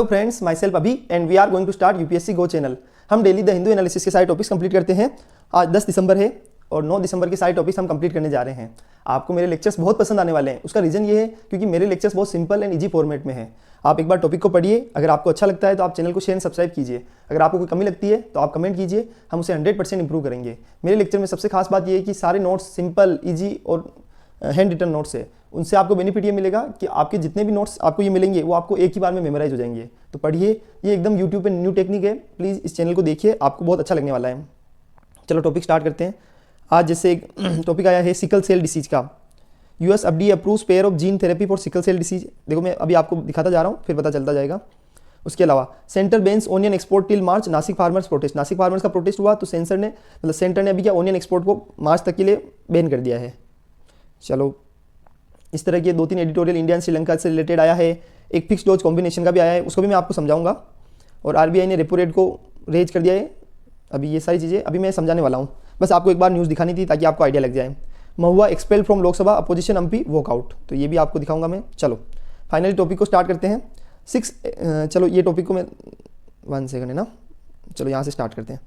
Hello friends, myself Abhi and we are going to start UPSC go channel. हम daily the Hindu analysis के सारे topics complete करते हैं। आज 10 दिसंबर है और 9 दिसंबर के सारे टॉपिक्स हम कंप्लीट करने जा रहे हैं। आपको मेरे लेक्चर्स बहुत पसंद आने वाले हैं। उसका रीज़न ये है क्योंकि मेरे लेक्चर्स बहुत सिंपल एंड ईजी फॉर्मेट में है। आप एक बार टॉपिक को पढ़िए, अगर आपको अच्छा लगता है तो आप चैनल को शेयर एंड सब्सक्राइब कीजिए। अगर आपको कोई कमी लगती है तो आप कमेंट कीजिए, हम उसे 100% इंप्रूव करेंगे। मेरे लेक्चर में सबसे खास बात यह है कि सारे नोट्स सिंपल, ईजी और हैंड रिटन नोट्स है। उनसे आपको बेनिफिट ये मिलेगा कि आपके जितने भी नोट्स आपको ये मिलेंगे वो आपको एक ही बार में मेमोराइज हो जाएंगे। तो पढ़िए, ये एकदम यूट्यूब पे न्यू टेक्निक है। प्लीज़ इस चैनल को देखिए, आपको बहुत अच्छा लगने वाला है। चलो टॉपिक स्टार्ट करते हैं। आज जैसे एक टॉपिक आया है सिकल सेल डिसीज का। US FDA approves pair of gene therapy for sickle cell disease. देखो मैं अभी आपको दिखाता जा रहा हूँ, फिर पता चलता जाएगा। उसके अलावा सेंटर बेन्स onion export till March, Nashik farmers protest. Nashik farmers का प्रोटेस्ट हुआ तो सेंटर ने अभी क्या ओनियन एक्सपोर्ट को मार्च तक के लिए बैन कर दिया है। चलो इस तरह के 2-3 एडिटोरियल इंडिया एंड श्रीलंका से रिलेटेड आया है। एक फिक्स डोज कॉम्बिनेशन का भी आया है, उसको भी मैं आपको समझाऊंगा। और RBI ने रेपो रेट को रेज कर दिया है। अभी ये सारी चीज़ें अभी मैं समझाने वाला हूँ, बस आपको एक बार न्यूज़ दिखानी थी ताकि आपको आइडिया लग जाए। Mahua expel from Lok Sabha, opposition MP walkout, तो ये भी आपको दिखाऊंगा मैं। चलो फाइनली टॉपिक को स्टार्ट करते हैं। चलो ये टॉपिक को मैं 1 सेकंड है ना, चलो यहाँ से स्टार्ट करते हैं।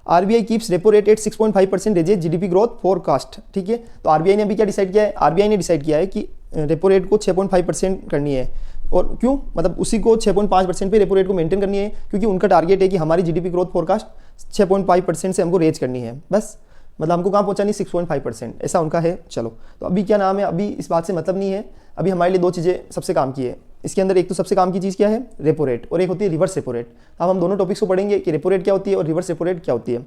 RBI keeps repo rate at 6.5% raises GDP growth forecast. ठीक है, तो RBI ने अभी क्या डिसाइड किया है? RBI ने डिसाइड किया है कि रेपो रेट को 6.5% करनी है। और क्यों? मतलब उसी को 6.5% पे रेपो रेट को मेंटेन करनी है, क्योंकि उनका टारगेट है कि हमारी GDP ग्रोथ फोरकास्ट 6.5% से हमको रेज करनी है। बस मतलब हमको कहाँ पहुँचानी? 6.5%, ऐसा उनका है। चलो तो अभी क्या नाम है, अभी इस बात से मतलब नहीं है। अभी हमारे लिए 2 चीज़ें सबसे काम की है इसके अंदर। एक तो सबसे काम की चीज़ क्या है? रेपो रेट, और एक होती है रिवर्स रेपो रेट। अब हम दोनों टॉपिक्स को पढ़ेंगे कि रेपो रेट क्या होती है और रिवर्स रेपो रेट क्या होती है।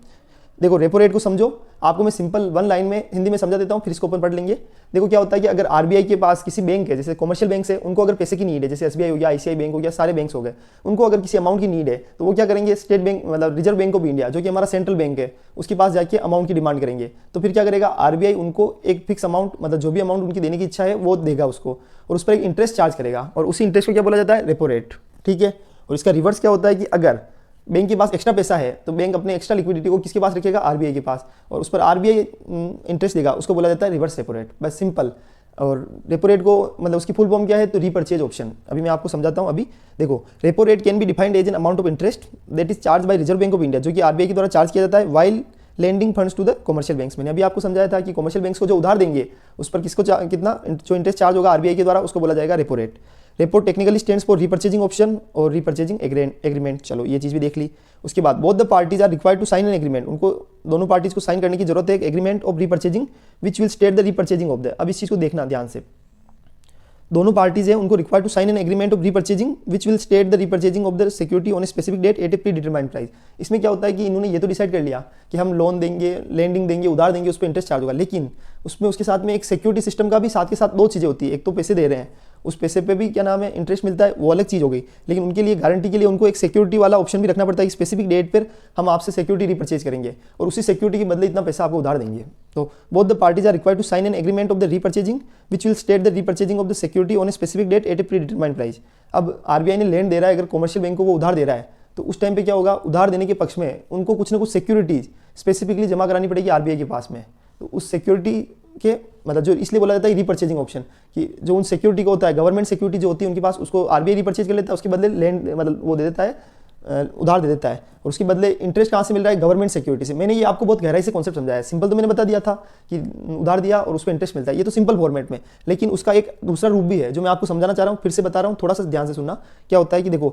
देखो रेपो रेट को समझो, आपको मैं सिंपल 1 लाइन में हिंदी में समझा देता हूँ, फिर इसको ऊपर पढ़ लेंगे। देखो क्या होता है कि अगर RBI के पास किसी बैंक है, जैसे कमर्शियल बैंक है, उनको अगर पैसे की नीड है, जैसे SBI हो गया, ICICI बैंक हो गया, सारे बैंक्स हो गए, उनको अगर किसी अमाउंट की नीड है तो वो क्या करेंगे? स्टेट बैंक मतलब रिजर्व बैंक ऑफ इंडिया, जो कि हमारा सेंट्रल बैंक है, उसके पास जाके अमाउंट की डिमांड करेंगे। तो फिर क्या करेगा? RBI उनको एक फिक्स अमाउंट, मतलब जो भी अमाउंट उनकी देने की इच्छा है वो देगा उसको, और उस पर एक इंटरेस्ट चार्ज करेगा, और उसी इंटरेस्ट को क्या बोला जाता है? Repo rate. ठीक है, और इसका रिवर्स क्या होता है कि अगर बैंक के पास एक्स्ट्रा पैसा है तो बैंक अपने एक्स्ट्रा लिक्विडिटी को किसके पास रखेगा? RBI के पास, और उस पर RBI इंटरेस्ट देगा, उसको बोला जाता है रिवर्स रेपो रेट। बस सिंपल। और रेपो रेट को मतलब उसकी फुल फॉर्म क्या है? तो रीपर्चेज ऑप्शन। अभी मैं आपको समझाता हूँ। अभी देखो, repo rate can be defined as an amount of interest that is charge by Reserve Bank of India, जो कि RBI के द्वारा चार्ज किया जाता है while lending funds to the commercial banks. मैंने अभी आपको समझाया था कि कमर्शियल बैंक्स को जो उधार देंगे उस पर किसको कितना जो इंटरेस्ट चार्ज होगा RBI के द्वारा, उसको बोला जाएगा repo rate. Repo technically stands for repurchasing option और रीपर्चेजिंग एग्रीमेंट। चलो ये चीज़ भी देख ली। उसके बाद both the parties are required to sign an agreement. उनको दोनों पार्टीज को साइन करने की जरूरत है एक agreement of repurchasing which will state the repurchasing of the. अब इस चीज़ को देखना ध्यान से, दोनों पार्टीज हैं उनको required to sign an agreement of repurchasing which will state the repurchasing of the security on a specific date at a pre determined price. इसमें क्या होता है कि इन्होंने ये तो डिसाइड कर लिया कि हम लोन देंगे, लैंडिंग देंगे, उधार देंगे, उस पर इंटरेस्ट चार्ज होगा, लेकिन उसमें उसके साथ में एक सिक्योरिटी सिस्टम का भी साथ के साथ 2 चीज़ें होती है। एक तो पैसे दे रहे हैं, उस पैसे पे भी क्या नाम है इंटरेस्ट मिलता है, वो अलग चीज़ हो गई, लेकिन उनके लिए गारंटी के लिए उनको एक सिक्योरिटी वाला ऑप्शन भी रखना पड़ता है कि स्पेसिफिक डेट पर हम आपसे सिक्योरिटी रिपर्चेज करेंगे और उसी सिक्योरिटी के बदले इतना पैसा आपको उधार देंगे। तो both the parties are required to sign an agreement of the repurchasing which will state the repurchasing of the security on a specific date at a pre determined price. अब RBI ने लैंड दे रहा है, अगर commercial bank को वो उधार दे रहा है तो उस टाइम पे क्या होगा? उधार देने के पक्ष में उनको कुछ ना कुछ सिक्योरिटीज स्पेसिफिकली जमा करानी पड़ेगी RBI के पास में। तो उस सिक्योरिटी के मतलब जो इसलिए बोला जाता है रीपर्चेजिंग ऑप्शन, कि जो उन सिक्योरिटी को होता है, गवर्नमेंट सिक्योरिटी जो होती है उनके पास, उसको RBI रीपर्चेज कर लेता है, उसके बदले लैंड मतलब वो दे देता है, उधार दे देता है, और उसके बदले इंटरेस्ट कहाँ से मिल रहा है? गवर्नमेंट सिक्योरिटी से। मैंने ये आपको बहुत गहराई से कॉन्सेप्ट समझाया है। सिंपल तो मैंने बता दिया था कि उधार दिया और उस पर इंटरेस्ट मिलता है, ये तो सिंपल फॉर्मेट में, लेकिन उसका एक दूसरा रूप भी है जो मैं आपको समझाना चाह रहा हूँ। फिर से बता रहा हूँ, थोड़ा सा ध्यान से सुनना। क्या होता है कि देखो,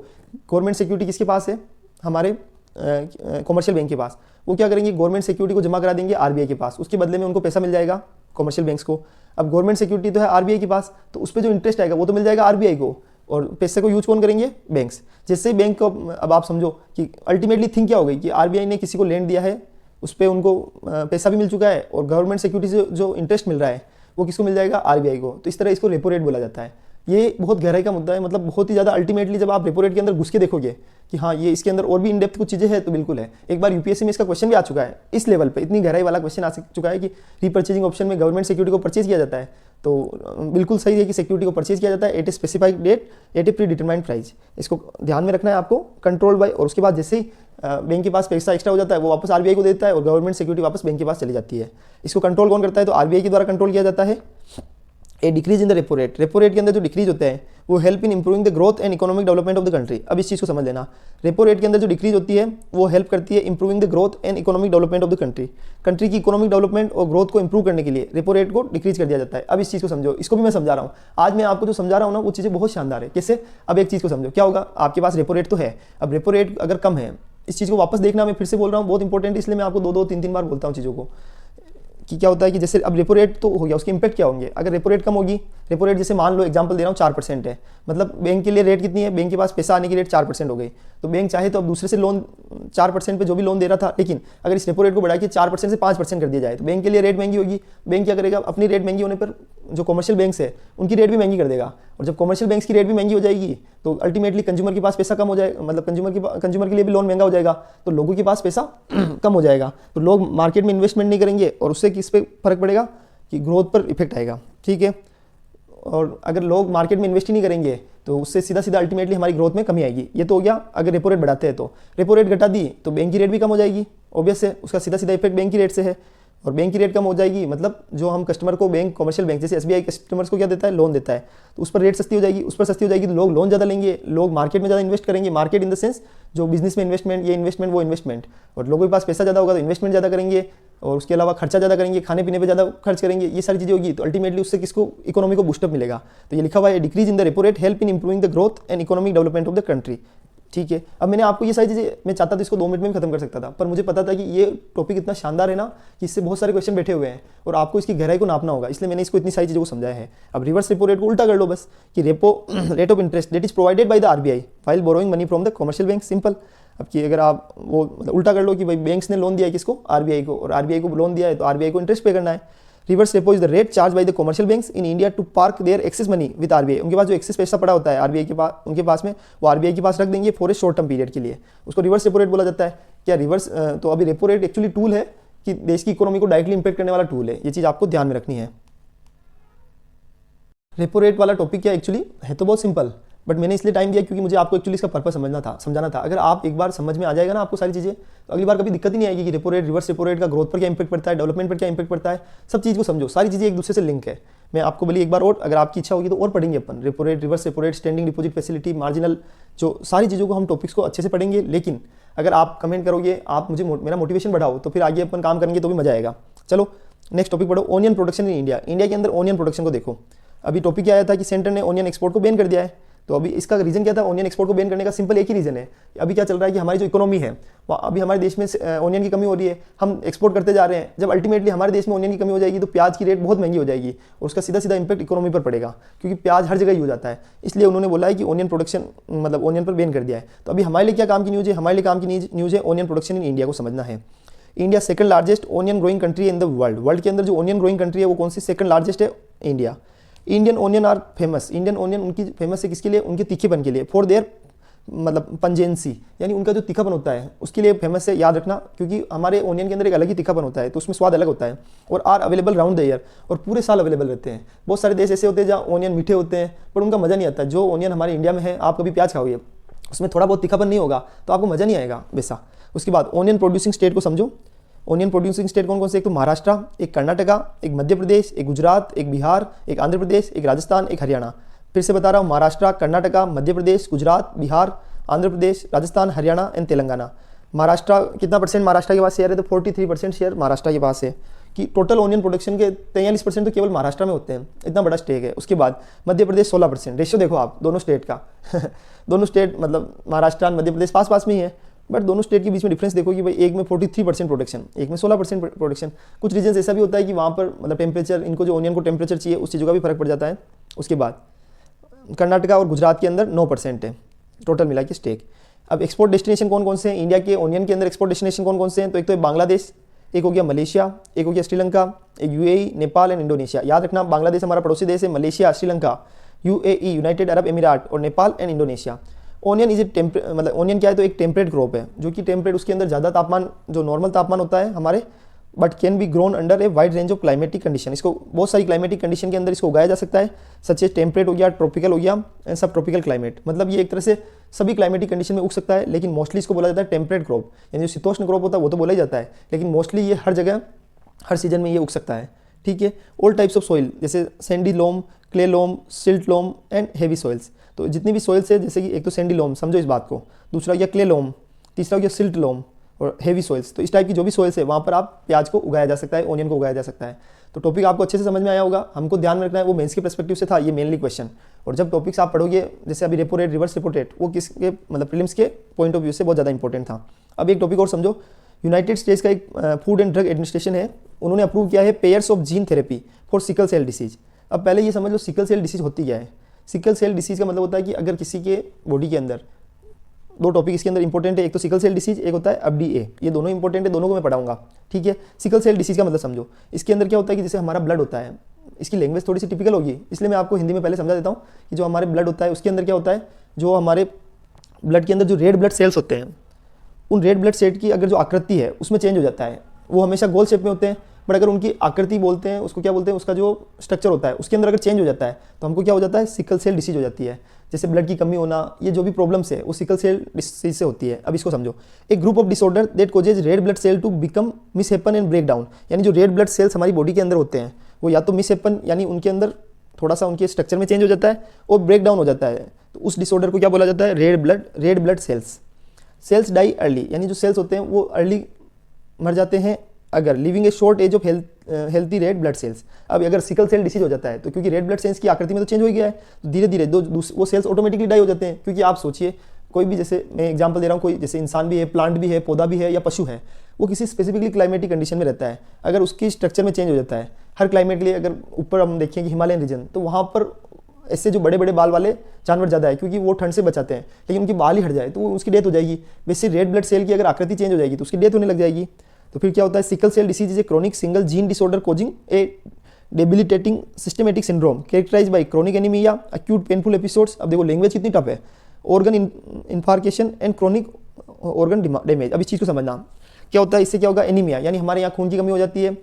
गवर्नमेंट सिक्योरिटी किसके पास है? हमारे कमर्शियल बैंक के पास। वो क्या करेंगे? गवर्नमेंट सिक्योरिटी को जमा करा देंगे RBI के पास, उसके बदले में उनको पैसा मिल जाएगा कमर्शियल बैंक्स को। अब गवर्नमेंट सिक्योरिटी तो है RBI के पास, तो उस पर जो इंटरेस्ट आएगा वो तो मिल जाएगा RBI को, और पैसे को यूज कौन करेंगे? बैंक्स। जिससे बैंक को, अब आप समझो कि अल्टीमेटली थिंक क्या हो गई कि RBI ने किसी को लैंड दिया है, उस पर उनको पैसा भी मिल चुका है, और गवर्नमेंट सिक्योरिटी से जो इंटरेस्ट मिल रहा है वो किसको मिल जाएगा? RBI को। तो इस तरह इसको रेपो रेट बोला जाता है। ये बहुत गहराई का मुद्दा है, मतलब बहुत ही ज़्यादा। अल्टीमेटली जब आप रेपो रेट के अंदर घुस के देखोगे कि हाँ ये इसके अंदर और भी इन डेप्थ कुछ चीज़ें हैं, तो बिल्कुल है। एक बार UPSC में इसका क्वेश्चन भी आ चुका है, इस लेवल पे इतनी गहराई वाला क्वेश्चन आ चुका है कि रीपर्चेजिंग ऑप्शन में गवर्नमेंट सिक्योरिटी को परचेज किया जाता है। तो बिल्कुल सही है कि सिक्योरिटी को परचेज किया जाता है at a specified date at a pre determined price. इसको ध्यान में रखना है आपको, कंट्रोल बाय। और उसके बाद जैसे ही बैंक के पास पैसा एक्स्ट्रा हो जाता है वो वापस RBI को देता है, और गवर्नमेंट सिक्योरिटी वापस बैंक के पास चली जाती है। इसको कंट्रोल कौन करता है? तो RBI के द्वारा कंट्रोल किया जाता है। A decrease in the repo rate, repo rate के अंदर जो डिक्रीज होता है वो help in improving the growth and economic development of the country. अब इस चीज़ को समझ लेना, रेपो रेट के अंदर जो डिक्रीज होती है वो हेल्प करती है improving the growth and economic development of the country. Country की इकोनॉमिक डेवलपमेंट और ग्रोथ को इंप्रूव करने के लिए रेपो रेट को डिक्रीज कर दिया जाता है। अब इस चीज़ को समझो, इसको भी मैं समझा रहा हूँ आज, मैं आपको जो समझा रहा हूँ ना वो चीज़ें बहुत शानदार है। कैसे? अब एक चीज़ को समझो, क्या होगा, आपके पास रेपो रेट तो है, अब रेपो रेट अगर कम है, इस चीज़ को वापस देखना, मैं फिर से बोल रहा हूँ बहुत इंपॉर्टेंट, इसलिए मैं आपको दो दो तीन तीन बार बोलता हूँ चीज़ों को, कि क्या होता है कि जैसे अब रेपो रेट तो हो गया, उसके इंपैक्ट क्या होंगे। अगर रेपो रेट कम होगी, रेपो रेट जैसे मान लो एग्जांपल दे रहा हूँ 4% है, मतलब बैंक के लिए रेट कितनी है, बैंक के पास पैसा आने की रेट 4% हो गई, तो बैंक चाहे तो अब दूसरे से लोन 4% पे जो भी लोन दे रहा था, लेकिन अगर इस रेपो रेट को बढ़ा के 4% से 5% कर दिया जाए तो बैंक के लिए रेट महंगी होगी। बैंक क्या करेगा, अपनी रेट महंगी होने पर जो कमर्शियल बैंक्स है उनकी रेट भी महंगी कर देगा, और जब कमर्शियल बैंक्स की रेट भी महंगी हो जाएगी तो अल्टीमेटली कंज्यूमर के पास पैसा कम हो जाएगा, मतलब कंज्यूमर के लिए भी लोन महंगा हो जाएगा, तो लोगों के पास पैसा कम हो जाएगा, तो लोग मार्केट में इन्वेस्टमेंट नहीं करेंगे और उससे किस पे फर्क पड़ेगा कि ग्रोथ पर इफेक्ट आएगा। ठीक है, और अगर लोग मार्केट में इन्वेस्ट ही नहीं करेंगे तो उससे सीधा सीधा अल्टीमेटली हमारी ग्रोथ में कमी आएगी। ये तो हो गया अगर रेपो रेट बढ़ाते हैं तो। रेपो रेट घटा दी तो बैंक की रेट भी कम हो जाएगी, ऑब्वियस है, उसका सीधा सीधा इफेक्ट बैंक की रेट से है, और बैंक की रेट कम हो जाएगी मतलब जो हम कस्टमर को बैंक, कमर्शियल बैंक जैसे एसबीआई कस्टमर्स को क्या देता है, लोन देता है, तो उस पर रेट सस्ती हो जाएगी, उस पर सस्ती हो जाएगी तो लोग लोन ज़्यादा लेंगे, लोग मार्केट में ज़्यादा इन्वेस्ट करेंगे, मार्केट इन द सेंस जो बिजनेस में इन्वेस्टमेंट, ये इन्वेस्टमेंट वो इन्वेस्टमेंट, और लोगों के पास पैसा ज़्यादा होगा तो इन्वेस्टमेंट ज़्यादा करेंगे, और उसके अलावा खर्चा ज़्यादा करेंगे, खाने पीने पे ज़्यादा खर्च करेंगे, ये सारी चीज़ें होगी, तो अल्टीमेटली उससे किसको, इकोनॉमी को बूस्टअप मिलेगा। तो ये लिखा हुआ है decrease in the repo rate help in improving the growth and economic development of the country. ठीक है, अब मैंने आपको ये सारी चीज़ें, मैं चाहता था इसको 2 मिनट में भी खत्म कर सकता था, पर मुझे पता था कि ये टॉपिक इतना शानदार है ना कि इससे बहुत सारे क्वेश्चन बैठे हुए हैं और आपको इसकी गहराई को नापना होगा, इसलिए मैंने इसको इतनी सारी चीज़ों को समझाया है। अब रिवर्स रेपो रेट को उल्टा कर लो बस, कि repo rate of interest that is provided by the RBI while borrowing money from the commercial bank, simple. अब कि अगर आप वो मतलब उल्टा कर लो कि भाई बैंक्स ने लोन दिया है किसको, आरबीआई को, और आरबीआई को लोन दिया है तो आरबीआई को इंटरेस्ट पे करना है। Reverse repo is the rate charge by the commercial banks in India to park their excess money with RBI. उनके पास जो एक्सेस पैसा पड़ा होता है आरबीआई के पास, उनके पास में, वो आरबीआई के पास रख देंगे for a short term period के लिए, उसको रिवर्स रेपो रेट बोला जाता है। क्या रिवर्स, तो अभी रेपो रेट एक्चुअली टूल है कि देश की इकोनॉमी को डायरेक्टली इंपैक्ट करने वाला टूल है, ये चीज़ आपको ध्यान में रखनी है। रेपो रेट वाला टॉपिक क्या एक्चुअली है तो बहुत सिंपल, बट मैंने इसलिए टाइम दिया क्योंकि मुझे आपको एक्चुअली इसका पर्पस समझाना था। अगर आप एक बार समझ में आ जाएगा ना आपको सारी चीज़ें, तो अगली बार कभी दिक्कत ही नहीं आएगी कि repo rate, reverse repo rate का ग्रोथ पर क्या इंपैक्ट पड़ता है, डेवलपमेंट पर क्या इंपैक्ट पड़ता है, सब चीज़ को समझो, सारी चीज़ें एक दूसरे से लिंक है। मैं आपको बोली एक बार और, अगर आपकी इच्छा होगी तो और पढ़ेंगे अपन, repo rate, reverse repo rate, standing deposit facility, marginal, जो सारी चीज़ों को हम टॉपिक्स को अच्छे से पढ़ेंगे। लेकिन अगर आप कमेंट करोगे, आप मुझे मेरा मोटिवेशन बढ़ाओ, तो फिर आगे अपन काम करेंगे तो भी मजा आएगा। चलो नेक्स्ट टॉपिक पढ़ो, onion production in India. India के अंदर ओनियन प्रोडक्शन को देखो। अभी टॉपिक क्या आया था कि सेंटर ने ओनियन एक्सपोर्ट को बैन कर दिया है, तो अभी इसका रीजन क्या था ओनियन एक्सपोर्ट को बैन करने का? सिंपल एक ही रीजन है। अभी क्या चल रहा है कि हमारी जो इकोनॉमी है, अभी हमारे देश में ओनियन की कमी हो रही है, हम एक्सपोर्ट करते जा रहे हैं। जब अल्टीमेटली हमारे देश में ओनियन की कमी हो जाएगी तो प्याज की रेट बहुत महंगी हो जाएगी और उसका सीधा सीधा इंपैक्ट इकोनॉमी पर पड़ेगा, क्योंकि प्याज हर जगह ही हो जाता है। इसलिए उन्होंने बोला है कि ओनियन प्रोडक्शन, मतलब ओनियन पर बैन कर दिया है। तो अभी हमारे लिए क्या काम की न्यूज़ है? हमारे लिए काम की न्यूज़ है ओनियन प्रोडक्शन इन इंडिया को समझना है। India second largest onion growing country in the world. World के अंदर जो ओनियन ग्रोइंग कंट्री है वो कौन सी? सेकंड लार्जेस्ट है India. Indian onion are famous. Indian onion उनकी फेमस है किसके लिए? उनके तीखेपन के लिए, फॉर देयर मतलब पंजेंसी, यानी उनका जो तीखापन होता है उसके लिए फेमस है। याद रखना, क्योंकि हमारे ओनियन के अंदर एक अलग ही तीखापन होता है, तो उसमें स्वाद अलग होता है। और are available round the year, और पूरे साल अवेलेबल रहते हैं। बहुत सारे देश ऐसे होते हैं जहाँ ओनियन मीठे होते हैं पर उनका मज़ा नहीं आता। जो ओनियन हमारे इंडिया में है, आप कभी प्याज खाओगे उसमें थोड़ा बहुत तीखापन नहीं होगा तो आपको मज़ा नहीं आएगा वैसा। उसके बाद ओनियन प्रोड्यूसिंग स्टेट को समझो। ओनियन प्रोड्यूसिंग स्टेट कौन कौन से? एक तो महाराष्ट्र, एक कर्नाटका, एक मध्य प्रदेश, एक गुजरात, एक बिहार, एक आंध्र प्रदेश, एक राजस्थान, एक हरियाणा। फिर से बता रहा हूँ, महाराष्ट्र, कर्नाटका, मध्य प्रदेश, गुजरात, बिहार, आंध्र प्रदेश, राजस्थान, हरियाणा एंड तेलंगाना। महाराष्ट्र कितना परसेंट महाराष्ट्र के पास शेयर है? तो 43% शेयर महाराष्ट्र के पास है, कि टोटल ओनियन प्रोडक्शन के 43% तो केवल महाराष्ट्र में होते हैं। इतना बड़ा स्टेक है। उसके बाद मध्य प्रदेश 16%। रेशियो देखो आप दोनों स्टेट का दोनों स्टेट मतलब महाराष्ट्र और मध्य प्रदेश पास पास में ही है, बट दोनों स्टेट के बीच में डिफरेंस देखो कि भाई एक में 43% प्रोडक्शन, एक में 16% प्रोडक्शन। कुछ रीजन ऐसा भी होता है कि वहाँ पर मतलब टेम्परेचर, इनको जो ओनियन को टेम्परेचर चाहिए उस चीज़ों का भी फर्क पड़ जाता है। उसके बाद कर्नाटका और गुजरात के अंदर 9% है टोटल मिला के स्टेक। अब एक्सपोर्ट डेस्टिनेशन कौन कौन से हैं इंडिया के ओनियन के अंदर? एक्सपोर्ट डेस्टिनेशन कौन कौन से हैं? तो एक तो बांग्लादेश, एक हो गया मलेशिया, एक हो गया श्रीलंका, एक यूएई, नेपाल एंड इंडोनेशिया। याद रखना, बांग्लादेश हमारा पड़ोसी देश है, Malaysia, Sri Lanka, UAE United Arab Emirates और Nepal and Indonesia. Onion is a मतलब ओनियन क्या है? तो एक टेम्परेट क्रॉप है, जो कि टेम्परेट, उसके अंदर ज़्यादा तापमान, जो नॉर्मल तापमान होता है हमारे, but can be grown under a wide range of climatic condition. इसको बहुत सारी क्लाइमेटिक कंडीशन के अंदर इसको उगाया जा सकता है, सच एज टेम्परेट हो गया, ट्रॉपिकल हो गया एंड सब ट्रॉपिकल क्लाइमेट। मतलब ये एक तरह से सभी क्लाइमेटिक कंडीशन में उग सकता है, लेकिन मोस्टली इसको बोला जाता है टेम्परेट क्रॉप। यानी जो शीतोष्ण क्रॉप होता है वो तो बोला ही जाता है, लेकिन मोस्टली ये हर जगह हर सीजन में ये उग सकता है। ठीक है। ऑल टाइप्स ऑफ सॉइल जैसे sandy loam, clay loam, silt loam and heavy soils. तो जितनी भी सॉइल्स है, जैसे कि एक तो सैंडी लोम, समझो इस बात को, दूसरा हो गया क्ले लोम, तीसरा हो गया सिल्ट लोम और हेवी सॉइल्स। तो इस टाइप की जो भी सॉइल्स है वहाँ पर आप प्याज को उगाया जा सकता है, ओनियन को उगाया जा सकता है। तो टॉपिक आपको अच्छे से समझ में आया होगा। हमको ध्यान में रखना है वो मेंस के पर्सपेक्टिव से था ये मेनली क्वेश्चन, और जब टॉपिक्स आप पढ़ोगे जैसे अभी repo rate, reverse repo rate, वो किसके मतलब प्रीलिम्स के पॉइंट ऑफ व्यू से बहुत ज़्यादा इंपॉर्टेंट था। अब एक टॉपिक और समझो, यूनाइटेड स्टेट्स का एक फूड एंड ड्रग एडमिनिस्ट्रेशन है, उन्होंने अप्रूव किया है pairs of gene therapy for sickle cell disease. अब पहले ये समझ लो सिकल सेल डिसीज होती क्या है। सिकल सेल डिसीज का मतलब होता है कि अगर किसी के बॉडी के अंदर, दो टॉपिक इसके अंदर इंपॉर्टेंट है, एक तो सिकल सेल डिसीज, एक होता है एफडीए, ये दोनों इंपॉर्टेंट है, दोनों को मैं पढ़ाऊंगा, ठीक है। सिकल सेल डिसीज का मतलब समझो, इसके अंदर क्या होता है कि जैसे हमारा ब्लड होता है, इसकी लैंग्वेज थोड़ी सी टिपिकल होगी, इसलिए मैं आपको हिंदी में पहले समझा देता हूँ कि जो हमारे ब्लड होता है उसके अंदर क्या होता है, जो हमारे ब्लड के अंदर जो रेड ब्लड सेल्स होते हैं, उन रेड ब्लड सेल की अगर जो आकृति है उसमें चेंज हो जाता है, वो हमेशा गोल शेप में होते हैं, बट अगर उनकी आकृति बोलते हैं उसको क्या बोलते हैं, उसका जो स्ट्रक्चर होता है उसके अंदर अगर चेंज हो जाता है तो हमको क्या हो जाता है, सिकल सेल डिसीज हो जाती है। जैसे ब्लड की कमी होना, ये जो भी प्रॉब्लम्स है वो सिकल सेल डिसीज से होती है। अब इसको समझो, एक group of disorder that causes red blood cell to become misshapen and break down, यानी जो रेड ब्लड सेल्स हमारी बॉडी के अंदर होते हैं वो या तो मिसहैपन यानी उनके अंदर थोड़ा सा उनके स्ट्रक्चर में चेंज हो जाता है और ब्रेक डाउन हो जाता है, तो उस डिसऑर्डर को क्या बोला जाता है, red blood cells. Cells die early, यानी जो सेल्स होते हैं वो अर्ली मर जाते हैं अगर living a short age of healthy red blood cells. अब अगर सिकल सेल डिसीज हो जाता है तो क्योंकि रेड ब्लड सेल्स की आकृति में तो चेंज हो गया है, तो धीरे धीरे वो सेल्स ऑटोमेटिकली डाई हो जाते हैं। क्योंकि आप सोचिए कोई भी, जैसे मैं एग्जांपल दे रहा हूँ, कोई जैसे इंसान भी है, प्लांट भी है, पौधा भी है या पशु है, वो किसी स्पेसिफिकली क्लाइमेटिक कंडीशन में रहता है, अगर उसकी स्ट्रक्चर में चेंज हो जाता है हर क्लाइमेट के लिए, अगर ऊपर हम देखें कि हिमालयन रीजन, तो वहाँ पर ऐसे जो बड़े बड़े बाल वाले जानवर ज़्यादा है क्योंकि वो ठंड से बचाते हैं, लेकिन उनकी बाल ही हट जाए तो उसकी डेथ हो जाएगी। वैसे रेड ब्लड सेल की अगर आकृति चेंज हो जाएगी तो उसकी डेथ होने लग जाएगी। तो फिर क्या होता है, sickle cell disease is a chronic single gene disorder causing a debilitating systematic syndrome characterize by chronic anaemia, acute painful episodes. अब देखो लैंग्वेज कितनी टफ है, organ infarction and chronic organ damage. अब इस चीज़ को समझना क्या होता है, इससे क्या होगा, एनीमिया यानी हमारे यहाँ खून की कमी हो जाती है,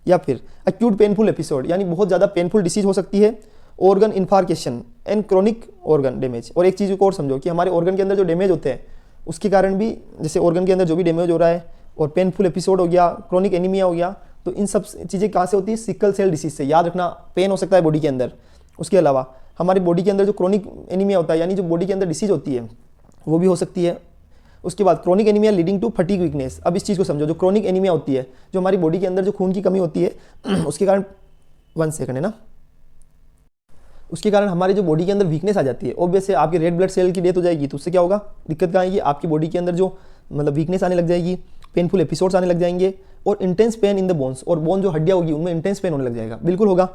या फिर अक्यूट पेनफुल एपिसोड यानी बहुत ज़्यादा पेनफुल डिसीज हो सकती है, organ infarction and chronic organ damage. और एक चीज़ को और समझो कि हमारे ऑर्गन के अंदर जो डैमेज होते हैं उसके कारण भी, जैसे ऑर्गन के अंदर जो भी डैमेज हो रहा है और पेनफुल एपिसोड हो गया, क्रोनिक एनीमिया हो गया, तो इन सब चीज़ें कहाँ से होती है, सिकल सेल डिसीज से। याद रखना, पेन हो सकता है बॉडी के अंदर, उसके अलावा हमारी बॉडी के अंदर जो क्रोनिक एनीमिया होता है यानी जो बॉडी के अंदर डिसीज होती है वो भी हो सकती है। उसके बाद chronic anaemia leading to fatigue weakness. अब इस चीज़ को समझो, जो क्रोनिक एनीमिया होती है, जो हमारी बॉडी के अंदर जो खून की कमी होती है उसके कारण, 1 सेकंड है ना, उसके कारण हमारी जो बॉडी के अंदर वीकनेस आ जाती है, ऑब्वियस है आपके रेड ब्लड सेल की डेथ हो जाएगी, तो उससे क्या होगा, दिक्कत कहाँ आएगी, आपकी बॉडी के अंदर जो मतलब वीकनेस आने लग जाएगी, पेनफुल एपिसोड्स आने लग जाएंगे, और intense pain in the bones, और बोन जो हड्डियाँ होगी उनमें इंटेंस पेन होने लग जाएगा, बिल्कुल होगा।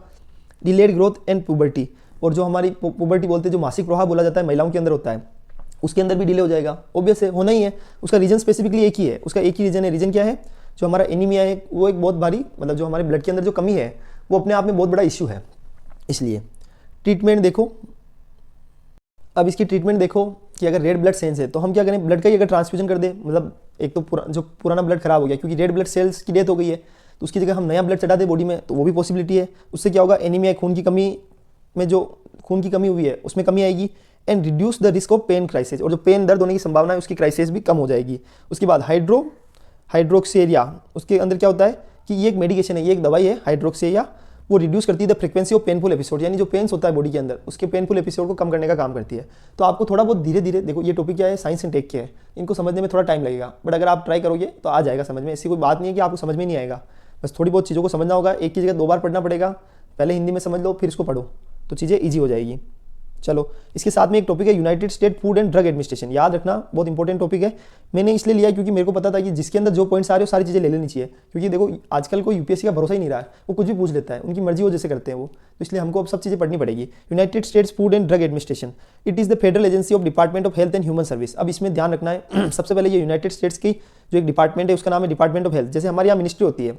डिलेड ग्रोथ एंड पुबर्टी, और जो हमारी पुबर्टी बोलते हैं, जो मासिक प्रवाह बोला जाता है महिलाओं के अंदर होता है, उसके अंदर भी डिले हो जाएगा, ऑब्वियस है, होना ही है। उसका रीजन स्पेसिफिकली एक ही है, उसका एक ही रीजन है। रीजन क्या है, जो हमारा एनीमिया है वो एक बहुत भारी, मतलब जो हमारे ब्लड के अंदर जो कमी है वो अपने आप में बहुत बड़ा इश्यू है। इसलिए ट्रीटमेंट देखो, अब इसकी ट्रीटमेंट देखो कि अगर रेड ब्लड सेल्स है तो हम क्या करें, ब्लड का ही अगर ट्रांसफ्यूजन कर दे, मतलब एक तो जो पुराना ब्लड खराब हो गया क्योंकि रेड ब्लड सेल्स की डेथ हो गई है, तो उसकी जगह हम नया ब्लड चढ़ा दें बॉडी में, तो वो भी पॉसिबिलिटी है। उससे क्या होगा, एनीमिया, खून की कमी में जो खून की कमी हुई है उसमें कमी आएगी, and reduce the risk of pain crisis, और जो पेन दर्द होने की संभावना है उसकी क्राइसिस भी कम हो जाएगी। उसके बाद हाइड्रोक्सेरिया, उसके अंदर क्या होता है कि ये एक मेडिकेशन है, ये एक दवाई है हाइड्रोक्सेरिया, वो रिड्यूस करती है the frequency of painful episode, यानी जो पेन्स होता है बॉडी के अंदर उसके पेनफुल एपिसोड को कम करने का काम करती है। तो आपको थोड़ा बहुत धीरे धीरे, देखो ये टॉपिक क्या है, साइंस एंड टेक के है, इनको समझने में थोड़ा टाइम लगेगा, बट अगर आप ट्राई करोगे तो आ जाएगा समझ में। ऐसी कोई बात नहीं है कि आपको समझ में नहीं आएगा, बस थोड़ी बहुत चीज़ों को समझना होगा, एक की जगह 2 बार पढ़ना पड़ेगा, पहले हिंदी में समझ लो फिर इसको पढ़ो तो चीज़ें ईजी हो जाएगी। चलो, इसके साथ में एक टॉपिक है United state food and drug administration, याद रखना बहुत इंपॉर्टेंट टॉपिक है। मैंने इसलिए लिया क्योंकि मेरे को पता था कि जिसके अंदर जो पॉइंट्स आ रहे हो सारी चीज़ें ले लेनी चाहिए, क्योंकि देखो आजकल कोई यूपीएससी का भरोसा ही नहीं रहा है, वो कुछ भी पूछ लेता है, उनकी मर्जी वो जैसे करते हैं वो, तो इसलिए हमको अब सब चीज़ें पढ़नी पड़ेगी। United states food and drug administration, it is the federal agency of department of health and human service. अब इसमें ध्यान रखना है, सबसे पहले ये यूनाइटेड स्टेट्स की जो एक डिपार्टमेंट है उसका नाम है डिपार्टमेंट ऑफ हेल्थ। जैसे हमारे यहाँ मिनिस्ट्री होती है,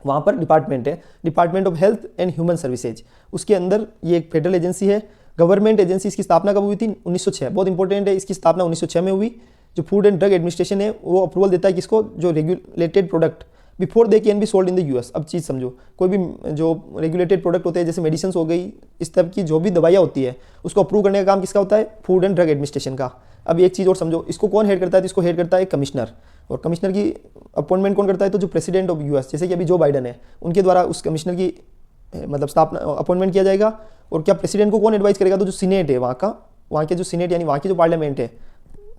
वहाँ पर डिपार्टमेंट है department of health and human services, उसके अंदर ये एक फेडरल एजेंसी है, गवर्नमेंट एजेंसी। इसकी स्थापना कब हुई थी, 1906, बहुत इंपॉर्टेंट है, इसकी स्थापना 1906 में हुई। जो फूड एंड ड्रग एडमिनिस्ट्रेशन है वो अप्रूवल देता है किसको, जो regulated product before they can be sold in the US. अब चीज़ समझो, कोई भी जो रेगुलेटेड प्रोडक्ट होते हैं जैसे मेडिसिन हो गई, इस तरह की जो भी दवाइयाँ होती है उसको अप्रूव करने का काम किसका होता है, फूड एंड ड्रग एडमिनिस्ट्रेशन का। अब एक चीज़ और समझो, इसको कौन हेड करता है, तो इसको हेड करता है कमिश्नर, और कमिश्नर की अपॉइंटमेंट कौन करता है, तो जो प्रेसिडेंट ऑफ यूएस, जैसे कि अभी जो बाइडन है, उनके द्वारा उस कमिश्नर की मतलब स्थापना अपॉइंटमेंट किया जाएगा। और क्या प्रेसिडेंट को कौन एडवाइस करेगा, तो जो सीनेट है वहाँ के जो सीनेट यानी वहाँ की जो पार्लियामेंट है,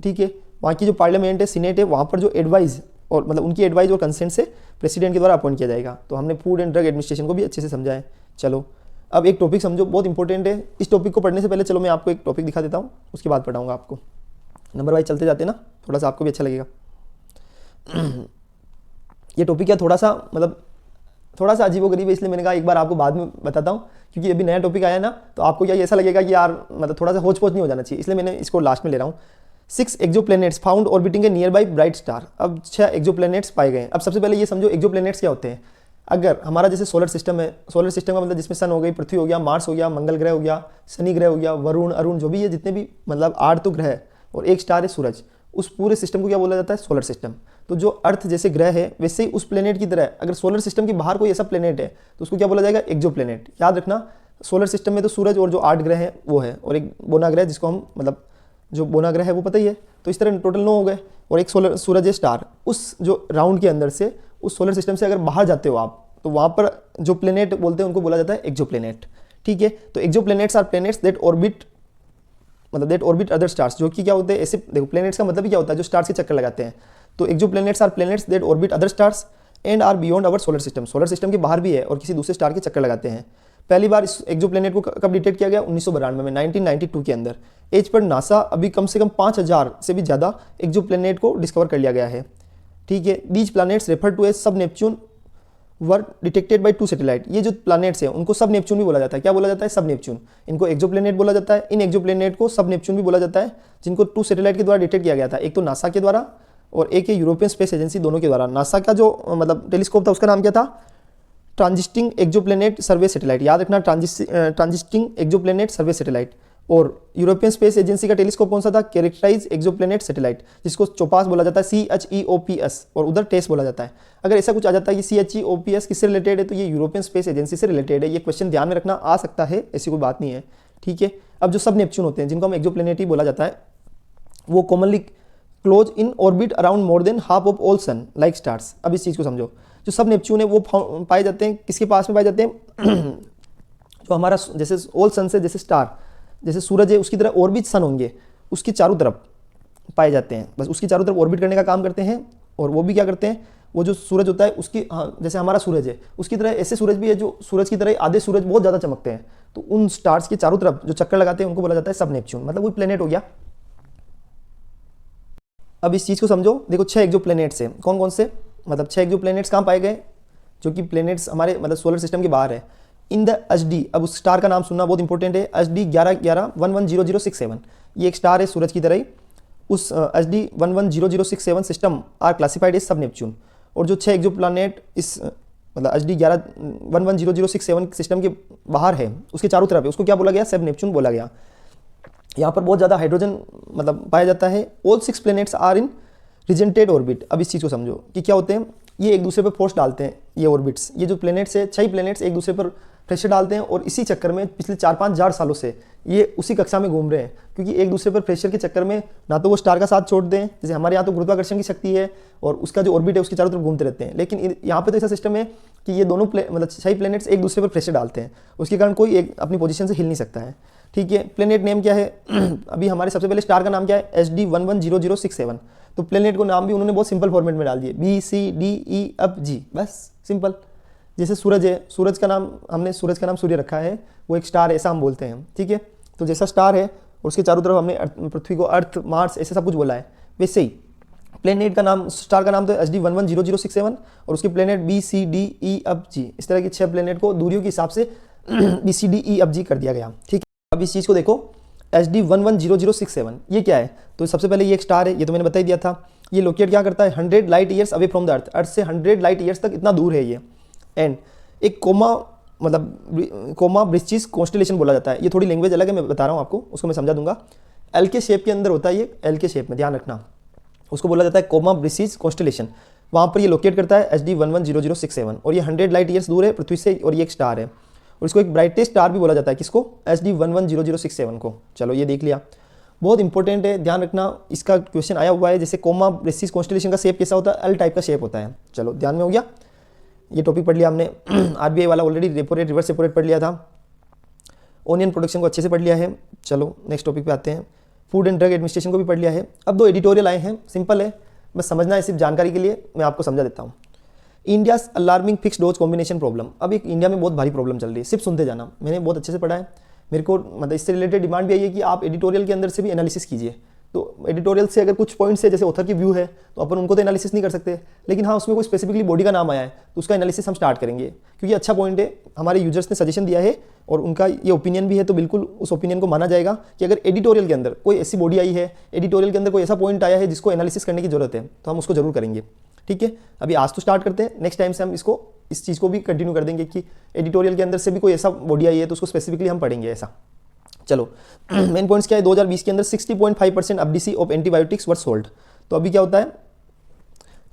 ठीक है, वहाँ की जो पार्लियामेंट है, सीनेट है, वहाँ पर जो एडवाइस और मतलब उनकी एडवाइस और कंसेंट से प्रेसिडेंट के द्वारा अपॉइंट किया जाएगा। तो हमने फूड एंड ड्रग एडमिनिस्ट्रेशन को भी अच्छे से समझा है। चलो अब एक टॉपिक समझो, बहुत इंपॉर्टेंट है। इस टॉपिक को पढ़ने से पहले चलो मैं आपको एक टॉपिक दिखा देता हूँ, उसके बाद पढ़ाऊँगा आपको। नंबर वाइज चलते जाते ना, थोड़ा सा आपको भी अच्छा लगेगा। ये टॉपिक क्या थोड़ा सा मतलब थोड़ा सा अजीबोगरीब है, इसलिए मैंने कहा एक बार आपको बाद में बताता हूँ, क्योंकि अभी नया टॉपिक आया ना, तो आपको क्या ऐसा लगेगा कि यार मतलब थोड़ा सा होच पोच नहीं हो जाना चाहिए, इसलिए मैंने इसको लास्ट में ले रहा हूँ। 6 exoplanets found orbiting A near by bright star. अब 6 एक्सोप्लैनेट्स पाए गए। अब सबसे पहले ये समझो एक्सोप्लैनेट्स क्या होते हैं। अगर हमारा जैसे सोलर सिस्टम है, सोलर सिस्टम का मतलब जिसमें सन हो गई, पृथ्वी हो गया, मार्स हो गया, मंगल ग्रह हो गया, शनि ग्रह हो गया, वरुण अरुण जो भी है, जितने भी मतलब 8 तो ग्रह है और एक स्टार है सूरज, उस पूरे सिस्टम को क्या बोला जाता है, सोलर सिस्टम। तो जो अर्थ जैसे ग्रह है वैसे ही उस प्लेनेट की तरह अगर सोलर सिस्टम के बाहर कोई ऐसा प्लेनेट है तो उसको क्या बोला जाएगा, एक्सोप्लैनेट। याद रखना सोलर सिस्टम में तो सूरज और जो 8 ग्रह हैं वो है, और एक बोना ग्रह जिसको हम मतलब जो बोना ग्रह है वो पता ही है। तो इस तरह टोटल 9 हो गए, और एक सोलर सूरज है स्टार। उस जो राउंड के अंदर से उस सोलर सिस्टम से अगर बाहर जाते हो आप, तो वहाँ पर जो प्लेनेट बोलते हैं उनको बोला जाता है एक्सोप्लैनेट। ठीक है, तो exoplanets are planets that orbit मतलब दैट ऑर्बिट अदर स्टार्स, जो कि क्या होते हैं ऐसे, देखो प्लैनेट्स का मतलब ही क्या होता है, जो स्टार्स के चक्कर लगाते हैं। तो exoplanets are planets that orbit other stars and are beyond our solar system. Solar system के बाहर भी है और किसी दूसरे स्टार के चक्कर लगाते हैं। पहली बार इस एक्सोप्लैनेट को कब डिटेक्ट किया गया, 1992 में, 1992 के अंदर। एज पर नासा अभी कम से कम 5000 से भी ज़्यादा एक्सोप्लैनेट को डिस्कवर कर लिया गया है। ठीक है, these planets refer to as sub Neptune were detected by 2 satellite. ये जो प्लैनेट्स हैं उनको सब नेपच्यून भी बोला जाता है। क्या बोला जाता है, सब नेपच्यून। इनको एक्सोप्लैनेट बोला जाता है। इन एक्सोप्लैनेट को सब नेपच्यून भी बोला जाता है, जिनको 2 सैटेलाइट के द्वारा डिटेक्ट किया गया था। एक तो नासा के द्वारा और एक है यूरोपियन स्पेस एजेंसी, दोनों के द्वारा। नासा का जो मतलब टेलीस्कोप था उसका नाम क्या था, ट्रांजिस्टिंग एक्सोप्लैनेट सर्वे सैटेलाइट। याद रखना, ट्रांजिस्टिंग एक्सोप्लैनेट सर्वे सैटेलाइट। और यूरोपियन स्पेस एजेंसी का टेलीस्कोप कौन सा था, कैरेक्टराइज एक्सोप्लैनेट सैटेलाइट, जिसको चोपास बोला जाता है, CHEOPS, और उधर टेस बोला जाता है। अगर ऐसा कुछ आ जाता है कि CHEOPS किससे रिलेटेड है, तो ये यूरोपियन स्पेस एजेंसी से रिलेटेड है। ये क्वेश्चन ध्यान में रखना, आ सकता है, ऐसी कोई बात नहीं है। ठीक है, अब जो सब नेपच्यून होते हैं, जिनको हम एक्सोप्लैनेट ही बोला जाता है, वो commonly close in orbit around more than half of all sun like stars. अब इस चीज़ को समझो, जो सब नेपच्यून है वो पाए जाते हैं किसके पास में पाए जाते हैं, जो हमारा जैसे ऑल सन से जैसे स्टार जैसे सूरज है उसकी तरह और भी सन होंगे, उसकी चारों तरफ पाए जाते हैं। बस उसकी चारों तरफ ऑर्बिट करने का काम करते हैं। और वो भी क्या करते हैं, वो जो सूरज होता है उसकी जैसे हमारा सूरज है उसकी तरह ऐसे सूरज भी है जो सूरज की तरह आधे सूरज बहुत ज़्यादा चमकते हैं। तो उन स्टार्स के चारों तरफ जो चक्कर लगाते हैं उनको बोला जाता है सब नेपच्यून, मतलब वही प्लेनेट हो गया। अब इस चीज़ को समझो, देखो 6 एक्सोप्लैनेट्स हैं। कौन कौन से, मतलब 6 एक्सोप्लैनेट्स कहाँ पाए गए, जो कि प्लैनेट्स हमारे मतलब सोलर सिस्टम के बाहर है। इन द HD, अब उस स्टार का नाम सुनना बहुत इंपॉर्टेंट है, HD 1111110067। ये एक स्टार है सूरज की तरह ही। उस HD 110067 system are classified as sub Neptune. और जो 6 एक्सोप्लैनेट इस मतलब HD 11110067 सिस्टम के बाहर है, उसके चारों तरफ है, उसको क्या बोला गया, सब नेपच्यून बोला गया। यहाँ पर बहुत ज़्यादा हाइड्रोजन मतलब पाया जाता है। All 6 planets are in resonant orbit. अब इस चीज़ को समझो कि क्या होते हैं, ये एक दूसरे पर फोर्स डालते हैं, ये ऑर्बिट्स, ये जो प्लैनेट्स है 6 प्लैनेट्स एक दूसरे पर प्रेशर डालते हैं, और इसी चक्कर में पिछले 4-5 हज़ार सालों से ये उसी कक्षा में घूम रहे हैं, क्योंकि एक दूसरे पर प्रेशर के चक्कर में ना तो वो स्टार का साथ छोड़ दें, जैसे हमारे यहाँ तो गुरुत्वाकर्षण की शक्ति है और उसका जो ऑर्बिट है उसके चारों तरफ घूमते रहते हैं। लेकिन यहाँ पे तो ऐसा सिस्टम है कि ये दोनों मतलब 6 प्लैनेट्स एक दूसरे पर प्रेशर डालते हैं, उसके कारण कोई एक अपनी पोजीशन से हिल नहीं सकता है। ठीक है, प्लैनेट नेम क्या है अभी हमारे सबसे पहले स्टार का नाम क्या है, HD 110067। तो प्लैनेट को नाम भी उन्होंने बहुत सिंपल फॉर्मेट में डाल दिए, BCDE अब G, बस सिंपल। जैसे सूरज है, सूरज का नाम हमने सूरज का नाम सूर्य रखा है, वो एक स्टार है ऐसा हम बोलते हैं। ठीक है, तो जैसा स्टार है और उसके चारों तरफ हमने पृथ्वी को अर्थ मार्स ऐसे सब कुछ बोला है, वैसे ही प्लैनेट का नाम, स्टार का नाम तो HD 110067 और उसकी प्लैनेट BCDE अब G। इस तरह की 6 प्लैनेट को दूरियों के हिसाब से BCDE अब G कर दिया गया। ठीक है, अब इस चीज़ को देखो, HD 110067 ये क्या है, तो सबसे पहले ये एक स्टार है, ये तो मैंने बता ही दिया था। ये लोकेट क्या करता है, 100 light years away from the earth, earth से 100 लाइट ईयर्स तक इतना दूर है ये। एंड एक कोमा ब्रिचिस कॉन्स्टेलेशन बोला जाता है। ये थोड़ी लैंग्वेज अलग है, मैं बता रहा हूँ आपको, उसको मैं समझा दूंगा। एल के शेप के अंदर होता है ये, एल के शेप में, ध्यान रखना, उसको बोला जाता है कोमा ब्रिचिस कॉन्स्टेलेशन। वहाँ पर ये लोकेट करता है HD 110067, और ये 100 लाइट ईयर्स दूर है पृथ्वी से, और ये एक स्टार है। और इसको एक ब्राइटेस्ट स्टार भी बोला जाता है, किसको, HD 110067 को। चलो ये देख लिया, बहुत इंपॉर्टेंट है, ध्यान रखना, इसका क्वेश्चन आया हुआ है। जैसे कोमा ब्रिचिस कॉन्स्टेलेशन का शेप कैसा होता है, एल टाइप का शेप होता है। चलो ध्यान में हो गया। ये टॉपिक पढ़ लिया हमने। आरबीआई वाला already repo rate, reverse repo rate पढ़ लिया था। ओनियन प्रोडक्शन को अच्छे से पढ़ लिया है। चलो नेक्स्ट टॉपिक पे आते हैं। फूड एंड ड्रग एडमिनिस्ट्रेशन को भी पढ़ लिया है। अब 2 एडिटोरियल आए हैं, सिंपल है, बस समझना है, सिर्फ जानकारी के लिए मैं आपको समझा देता हूँ। India's alarming fix dose combination problem. अब एक इंडिया में बहुत भारी प्रॉब्लम चल रही है, सिर्फ सुनते जाना, मैंने बहुत अच्छे से पढ़ा है। मेरे को मतलब इससे रिलेटेड डिमांड भी आई है कि आप एडिटोरियल के अंदर से भी एनालिसिस कीजिए। तो एडिटोरियल से अगर कुछ पॉइंट्स है, जैसे ऑथर की व्यू है, तो अपन उनको तो एनालिसिस नहीं कर सकते, लेकिन हाँ उसमें कोई स्पेसिफिकली बॉडी का नाम आया है तो उसका एनालिसिस हम स्टार्ट करेंगे, क्योंकि अच्छा पॉइंट है, हमारे यूजर्स ने सजेशन दिया है और उनका ये ओपिनियन भी है, तो बिल्कुल उस ओपिनियन को माना जाएगा कि अगर एडिटोरियल के अंदर कोई ऐसी बॉडी आई है, एडिटोरियल के अंदर कोई ऐसा पॉइंट आया है जिसको एनालिसिस करने की जरूरत है, तो हम उसको जरूर करेंगे। ठीक है, अभी आज तो स्टार्ट करते हैं, नेक्स्ट टाइम से हम इस चीज़ को भी कंटिन्यू कर देंगे कि एडिटोरियल के अंदर से भी कोई ऐसा बॉडी आई है तो उसको स्पेसिफिकली हम पढ़ेंगे ऐसा। चलो मेन पॉइंट्स क्या है, 2020 के अंदर 60.5% FDC of antibiotics were sold. तो अभी क्या होता है,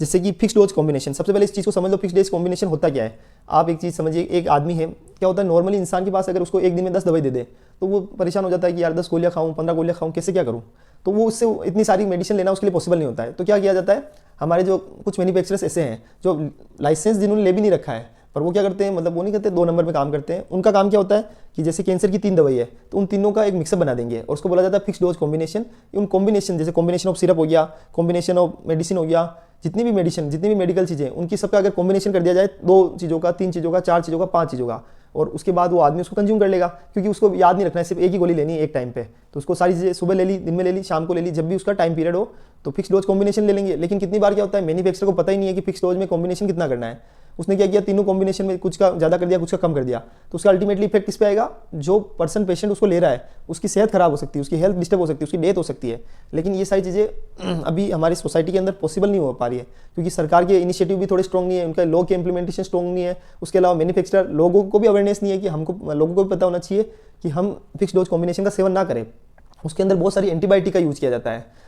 जैसे कि फिक्स डोज कॉम्बिनेशन, सबसे पहले इस चीज़ को समझ लो, फिक्स डोज कॉम्बिनेशन होता क्या है। आप एक चीज़ समझिए, एक आदमी है, क्या होता है नॉर्मली इंसान के पास अगर उसको एक दिन में 10 दवाई दे दे तो वो परेशान हो जाता है कि यार 10 गोलियाँ खाऊं, 15 गोलियाँ खाऊं, कैसे क्या करूँ, तो वो उससे इतनी सारी मेडिसिन लेना उसके लिए पॉसिबल नहीं होता है। तो क्या किया जाता है, हमारे जो कुछ मैन्युफैक्चरर्स ऐसे हैं जो लाइसेंस जिन्होंने ले भी नहीं रखा है, पर वो क्या करते हैं, मतलब वो नहीं करते 2 नंबर में काम करते हैं। उनका काम क्या होता है कि जैसे कैंसर की 3 दवाई है तो उन तीनों का एक मिक्सअप बना देंगे और उसको बोला जाता है फिक्स डोज कॉम्बिनेशन। उन कॉम्बिनेशन, जैसे कॉम्बिनेशन ऑफ सिरप हो गया, कॉम्बिनेशन ऑफ मेडिसिन हो गया, जितनी भी मेडिसिन, जितनी भी मेडिकल चीज़ें, उनकी सबका अगर कॉम्बिनेशन कर दिया जाए, 2 चीज़ों का, 3 चीज़ों का, 4 चीज़ों का, 5 चीज़ों का, और उसके बाद वो आदमी उसको कंज्यूम कर लेगा, क्योंकि उसको याद नहीं रखना है, सिर्फ एक ही गोली लेनी है एक टाइम पे, तो उसको सारी चीज़ें सुबह ले ली, दिन में ले ली, शाम को ले ली, जब भी उसका टाइम पीरियड हो तो फिक्स डोज कॉम्बिनेशन ले लेंगे। लेकिन कितनी बार क्या होता है, मैन्युफैक्चरर को पता ही नहीं है कि फिक्स डोज में कॉम्बिनेशन कितना करना है। उसने क्या किया, तीनों कॉम्बिनेशन में कुछ का ज़्यादा कर दिया, कुछ का कम कर दिया, तो उसका अल्टीमेटली इफेक्ट किस पे आएगा, जो पर्सन पेशेंट उसको ले रहा है उसकी सेहत खराब हो सकती है, उसकी हेल्थ डिस्टर्ब हो सकती है, उसकी डेथ हो सकती है। लेकिन ये सारी चीज़ें अभी हमारी सोसाइटी के अंदर पॉसिबल नहीं हो पा रही है, क्योंकि सरकार के इनिशिएटिव भी थोड़े स्ट्रॉन्ग नहीं है, उनका लॉ के इंप्लीमेंटेशन स्ट्रॉन्ग नहीं है। उसके अलावा मैन्युफैक्चरर, लोगों को भी अवेयरनेस नहीं है कि हमको, लोगों को भी पता होना चाहिए कि हम फिक्स डोज कॉम्बिनेशन का सेवन ना करें। उसके अंदर बहुत सारी एंटीबायोटिक का यूज़ किया जाता है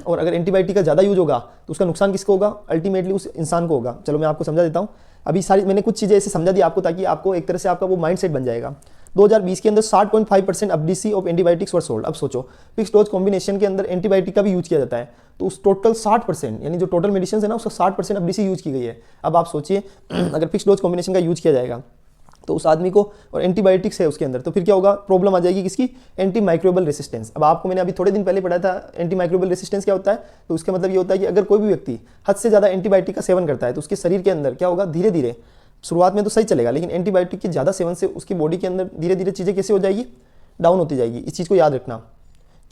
और अगर एंटीबायोटिक का ज़्यादा यूज होगा तो उसका नुकसान किसको होगा, अल्टीमेटली उस इंसान को होगा। चलो मैं आपको समझा देता हूँ। अभी सारी मैंने कुछ चीज़ें ऐसे समझा दी आपको, ताकि आपको एक तरह से आपका वो माइंड सेट बन जाएगा। 2020 के अंदर 60.5% FDC of antibiotics were sold. अब सोचो, फिक्स डोज कॉम्बिनेशन के अंदर एंटीबायोटिक का भी यूज किया जाता है, तो उस टोटल 60%, यानी जो टोटल मेडिसिन है ना, उसका 60% एफडीसी यूज की गई है। अब आप सोचिए अगर फिक्स डोज कॉम्बिनेशन का यूज किया जाएगा तो उस आदमी को, और एंटीबायोटिक्स है उसके अंदर, तो फिर क्या होगा, प्रॉब्लम आ जाएगी किसकी, एंटी माइक्रोबियल रेसिस्टेंस। अब आपको मैंने अभी थोड़े दिन पहले पढ़ाया था एंटी माइक्रोबियल रेसिस्टेंस क्या होता है। तो उसका मतलब ये होता है कि अगर कोई भी व्यक्ति हद से ज़्यादा एंटीबायोटिक का सेवन करता है तो उसके शरीर के अंदर क्या होगा, धीरे धीरे, शुरुआत में तो सही चलेगा, लेकिन एंटीबायोटिक के ज़्यादा सेवन से उसकी बॉडी के अंदर धीरे धीरे चीज़ें कैसे हो जाएगी, डाउन होती जाएगी। इस चीज़ को याद रखना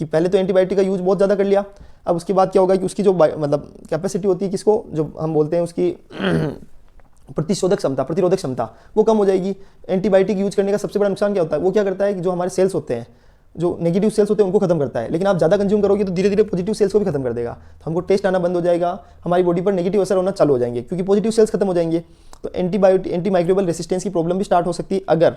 कि पहले तो एंटीबायोटिक का यूज बहुत ज़्यादा कर लिया, अब उसके बाद क्या होगा कि उसकी जो मतलब कैपेसिटी होती है, किसको, जो हम बोलते हैं उसकी प्रतिरोधक क्षमता वो कम हो जाएगी। एंटीबायोटिक यूज करने का सबसे बड़ा नुकसान क्या होता है, वो क्या करता है कि जो हमारे सेल्स होते हैं, जो नेगेटिव सेल्स होते हैं उनको खत्म करता है, लेकिन आप ज़्यादा कंज्यूम करोगे तो धीरे धीरे पॉजिटिव सेल्स को भी खत्म कर देगा। तो हमको टेस्ट आना बंद हो जाएगा, हमारी बॉडी पर नेगेटिव असर होना चालू हो जाएंगे, क्योंकि पॉजिटिव सेल्स खत्म हो जाएंगे। तो एंटी माइक्रोबियल रेसिस्टेंस की प्रॉब्लम भी स्टार्ट हो सकती है अगर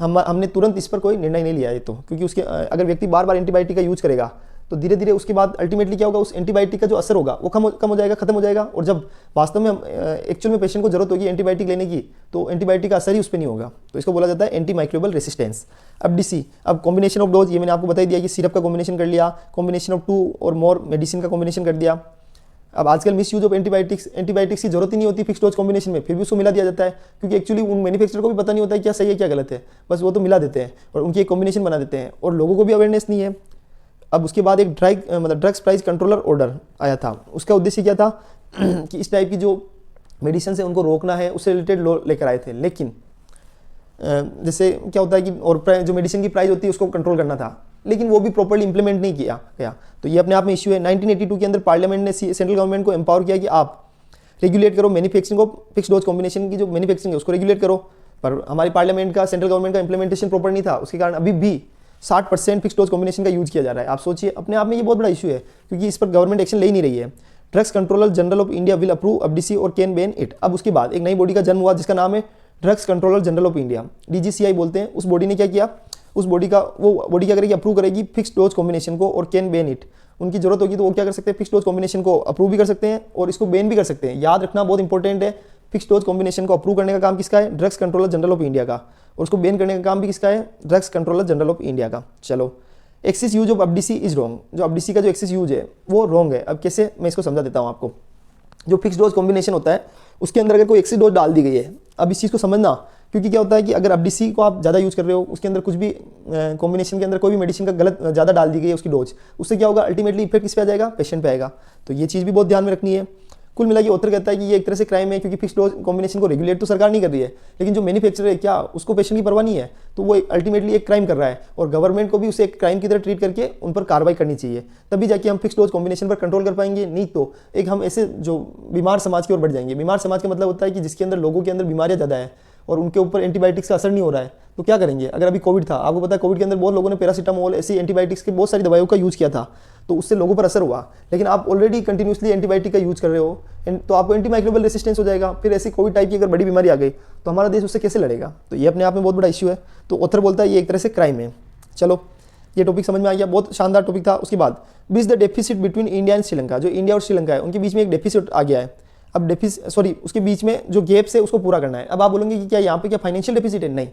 हमने तुरंत इस पर कोई निर्णय नहीं लिया है। तो क्योंकि उसके अगर व्यक्ति बार बार एंटीबायोटिक का यूज करेगा तो धीरे धीरे उसके बाद अल्टीमेटली क्या होगा, उस एंटीबायोटिक का जो असर होगा वो कम हो जाएगा, खत्म हो जाएगा। और जब वास्तव में एक्चुअल में पेशेंट को जरूरत होगी एंटीबायोटिक लेने की, तो एंटीबायोटिक का असर ही उस पर नहीं होगा। तो इसको बोला जाता है एंटी माइक्रोबियल रेसिस्टेंस। अब डीसी, अब कॉम्बिनेशन ऑफ डोज, ये मैंने आपको बता दिया कि सिरप का कॉम्बिनेशन कर लिया, कॉम्बिनेशन ऑफ 2 और मोर मेडिसिन का कॉम्बिनेशन कर दिया। अब आजकल मिस यूज ऑफ एंटीबायोटिक्स की जरूरत ही नहीं होती फिक्स डोज कॉम्बिनेशन में, फिर भी उसको मिला दिया जाता है, क्योंकि एक्चुअली उन मैन्युफैक्चरर को भी पता नहीं होता है क्या सही है क्या गलत है, बस वो तो मिला देते हैं और उनकी एक कॉम्बिनेशन बना देते हैं, और लोगों को भी अवेयरनेस नहीं है। अब उसके बाद एक ड्रग्स प्राइस कंट्रोलर ऑर्डर आया था। उसका उद्देश्य क्या था कि इस टाइप की जो मेडिसिन है उनको रोकना है, उससे रिलेटेड लॉ लेकर आए थे। लेकिन जैसे क्या होता है कि और जो मेडिसिन की प्राइस होती है उसको कंट्रोल करना था, लेकिन वो भी प्रॉपर्ली इंप्लीमेंट नहीं किया गया। तो ये अपने आप में इश्यू है। 1982 के अंदर पार्लियामेंट ने सेंट्रल गवर्नमेंट को एम्पावर किया कि आप रेगुलेट करो मैन्युफैक्चरिंग को, फिक्स डोज कॉम्बिनेशन की जो मैन्युफैक्चरिंग है उसको रेगुलेट करो। पर हमारी पार्लियामेंट का, सेंट्रल गवर्नमेंट का इंप्लीमेंटेशन प्रॉपर नहीं था, उसके कारण अभी भी 60% फिक्स डोज कॉम्बिनेशन का यूज किया जा रहा है। आप सोचिए, अपने आप में ये बहुत बड़ा इशू है, क्योंकि इस पर गवर्नमेंट एक्शन ले ही नहीं रही है। Drugs controller general of India will approve FDC और कैन बैन इट। अब उसके बाद एक नई बॉडी का जन्म हुआ जिसका नाम है drugs controller general of India, DGCI बोलते हैं। उस बॉडी ने क्या किया, उस बॉडी क्या करेगी, अप्रूव करेगी फिक्स डोज कॉम्बिनेशन को और कैन बैन इट। उनकी जरूरत होगी तो वो क्या कर सकते हैं, फिक्स डोज कॉम्बिनेशन को अप्रूव भी कर सकते हैं और इसको बैन भी कर सकते हैं। याद रखना बहुत इंपॉर्टेंट है, फिक्स डोज कॉम्बिनेशन को अप्रूव करने का काम किसका है, drugs controller general of India का, और उसको बैन करने का काम भी किसका है, drugs controller general of India का। चलो, excess use of FDC is wrong. जो एफडीसी का जो एक्सेस यूज है वो रॉन्ग है। अब कैसे, मैं इसको समझा देता हूँ आपको। जो फिक्स डोज कॉम्बिनेशन होता है उसके अंदर अगर कोई एक्स्ट्रा डोज डाल दी गई है, अब इस चीज़ को समझना, क्योंकि क्या होता है कि अगर FDC को आप ज़्यादा यूज़ कर रहे हो, उसके अंदर कुछ भी कॉम्बिनेशन के अंदर कोई भी मेडिसिन का गलत ज़्यादा डाल दी गई है उसकी डोज, उससे क्या होगा, अल्टीमेटली इफेक्ट किस पे आ जाएगा, पेशेंट पे आएगा। तो ये चीज़ भी बहुत ध्यान में रखनी है। कुल मिला के ऑथर कहता है कि ये एक तरह से क्राइम है, क्योंकि फिक्स डोज कॉम्बिनेशन को रेगुलेट तो सरकार नहीं कर रही है, लेकिन जो मैन्युफैक्चरर है क्या उसको पेशेंट की परवाह नहीं है, तो वो अल्टीमेटली एक क्राइम कर रहा है, और गवर्नमेंट को भी उसे एक क्राइम की तरह ट्रीट करके उन पर कार्रवाई करनी चाहिए, तभी जाके हम फिक्स डोज कॉम्बिनेशन पर कंट्रोल कर पाएंगे। नहीं तो एक हम ऐसे जो बीमार समाज की ओर बढ़ जाएंगे। बीमार समाज का मतलब होता है कि जिसके अंदर लोगों के अंदर बीमारियां ज़्यादा है और उनके ऊपर एंटीबायोटिक्स का असर नहीं हो रहा है, तो क्या करेंगे। अगर अभी कोविड था, आपको पता है कोविड के अंदर बहुत लोगों ने पैरासीटामोल ऐसी एंटीबायोटिक्स की बहुत सारी दवाइयों का यूज़ किया था, तो उससे लोगों पर असर हुआ, लेकिन आप ऑलरेडी कंटिन्यूसली एंटीबायोटिक का यूज़ कर रहे हो, तो आपको एंटीमाइक्रोबियल रेसिस्टेंस हो जाएगा। फिर ऐसी कोविड टाइप की अगर बड़ी बीमारी आ गई तो हमारा देश उससे कैसे लड़ेगा। तो ये अपने आप में बहुत बड़ा इश्यू है। तो ऑथर बोलता है ये एक तरह से क्राइम है। चलो ये टॉपिक समझ में आ गया, बहुत शानदार टॉपिक था। उसके बाद बीच the deficit between India and Sri Lanka, जो इंडिया और श्रीलंका है उनके बीच में एक डेफिसिट आ गया है। अब उसके बीच में जो गैप्स है उसको पूरा करना है। अब आप बोलेंगे कि क्या यहाँ पे क्या फाइनेंशियल डेफिसिट है, नहीं,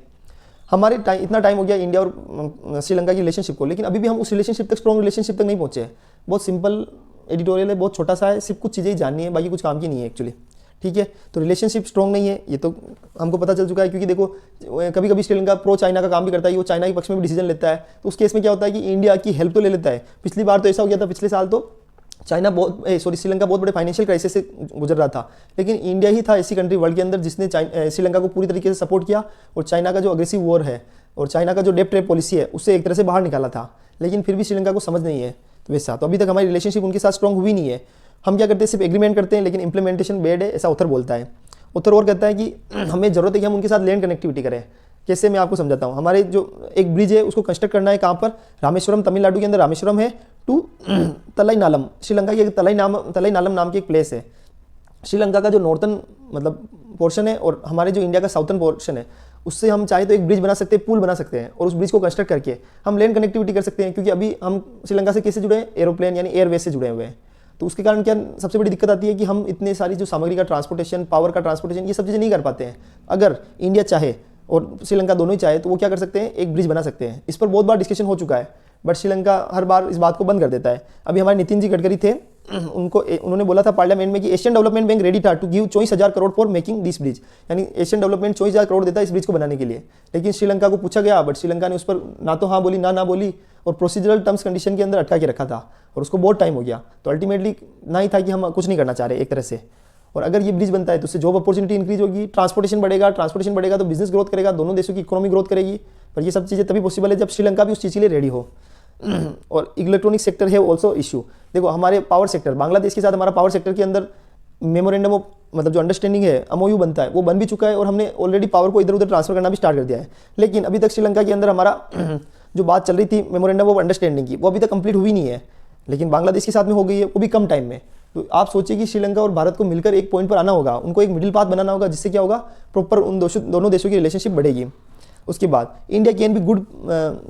हमारे इतना टाइम हो गया इंडिया और श्रीलंका की रिलेशनशिप को, लेकिन अभी भी हम उस रिलेशनशिप तक, स्ट्रॉन्ग रिलेशनशिप तक नहीं पहुंचे हैं। बहुत सिंपल एडिटोरियल है, बहुत छोटा सा है, सिर्फ कुछ चीज़ें ही जाननी है, बाकी कुछ काम की नहीं है एक्चुअली, ठीक है। तो रिलेशनशिप स्ट्रॉन्ग नहीं है, ये तो हमको पता चल चुका है, क्योंकि देखो कभी कभी श्रीलंका प्रो चाइना का काम भी करता है, वो चाइना के पक्ष में भी डिसीजन लेता है। तो उस केस में क्या होता है कि इंडिया की हेल्प तो ले लेता है। पिछली बार तो ऐसा हो गया था, पिछले साल तो श्रीलंका बहुत बड़े फाइनेंशियल क्राइसिस से गुजर रहा था, लेकिन इंडिया ही था ऐसी कंट्री वर्ल्ड के अंदर जिसने श्रीलंका को पूरी तरीके से सपोर्ट किया, और चाइना का जो अग्रेसिव वॉर है और चाइना का जो डेट ट्रेप पॉलिसी है उससे एक तरह से बाहर निकाला था, लेकिन फिर भी श्रीलंका को समझ नहीं है। तो वैसा तो अभी तक हमारी रिलेशनशिप उनके साथ स्ट्रॉन्ग हुई नहीं है। हम क्या करते हैं, सिर्फ एग्रीमेंट करते हैं, लेकिन इंप्लीमेंटेशन बैड है, ऐसा ऑथर बोलता है। ऑथर और कहता है कि हमें जरूरत है कि हम उनके साथ लैंड कनेक्टिविटी करें। कैसे, मैं आपको समझाता हूँ। हमारे जो एक ब्रिज है उसको कंस्ट्रक्ट करना है, कहाँ पर, रामेश्वरम, तमिलनाडु के अंदर रामेश्वरम है, टू तलाई नालम, श्रीलंका की तलाई नालम नाम की एक प्लेस है। श्रीलंका का जो नॉर्थन मतलब पोर्शन है और हमारे जो इंडिया का साउथर्न पोर्शन है, उससे हम चाहे तो एक ब्रिज बना सकते हैं, पुल बना सकते हैं, और उस ब्रिज को कंस्ट्रक्ट करके हम लैंड कनेक्टिविटी कर सकते हैं। क्योंकि अभी हम श्रीलंका से कैसे जुड़े हैं, एरोप्लेन यानी एयरवेज से जुड़े हुए हैं। तो उसके कारण क्या सबसे बड़ी दिक्कत आती है कि हम इतने सारी जो सामग्री का ट्रांसपोर्टेशन, पावर का ट्रांसपोर्टेशन, ये सब चीज़ें नहीं कर पाते हैं। अगर इंडिया चाहे और श्रीलंका दोनों ही चाहे तो वो क्या कर सकते हैं, एक ब्रिज बना सकते हैं। इस पर बहुत बार डिस्कशन हो चुका है, बट श्रीलंका हर बार इस बात को बंद कर देता है। अभी हमारे नितिन जी गडकरी थे, उन्होंने बोला था पार्लियामेंट में कि एशियन डेवलपमेंट बैंक रेडी था to give 24,000 crore for making this bridge, यानी एशियन डेवलपमेंट 24,000 करोड़ देता है इस ब्रिज को बनाने के लिए। लेकिन श्रीलंका को पूछा गया, बट श्रीलंका ने उस पर ना तो हाँ बोली ना बोली, और प्रोसीजरल टर्म्स कंडीशन के अंदर अटका के रखा था, और उसको बहुत टाइम हो गया। तो अल्टीमेटली ना ही था कि हम कुछ नहीं करना चाह रहे एक तरह से। और अगर ये ब्रिज बनता है तो उससे जॉब अपॉर्चुनिटी इंक्रीज होगी, ट्रांसपोर्टेशन बढ़ेगा तो बिजनेस ग्रोथ करेगा, दोनों देशों की इकोनॉमी ग्रोथ करेगी। पर ये सब चीज़ें तभी पॉसिबल है जब श्रीलंका भी उस चीज़ के लिए रेडी हो। और इलेक्ट्रॉनिक सेक्टर है ऑल्सो इशू। देखो हमारे पावर सेक्टर, बांग्लादेश के साथ हमारा पावर सेक्टर के अंदर मेमोरेंडम ऑफ मतलब जो अंडरस्टैंडिंग है, MOU बनता है, वो बन भी चुका है, और हमने ऑलरेडी पावर को इधर उधर ट्रांसफर करना भी स्टार्ट कर दिया है। लेकिन अभी तक श्रीलंका के अंदर हमारा जो बात चल रही थी मेमोरेंडम ऑफ अंडरस्टैंडिंग की, वो अभी तक कंप्लीट हुई नहीं है, लेकिन बांग्लादेश के साथ में हो गई है, वो भी कम टाइम में। तो आप सोचिए कि श्रीलंका और भारत को मिलकर एक पॉइंट पर आना होगा, उनको एक मिडिल पाथ बनाना होगा, जिससे क्या होगा, प्रॉपर उन दोनों देशों की रिलेशनशिप बढ़ेगी। उसके बाद India can be good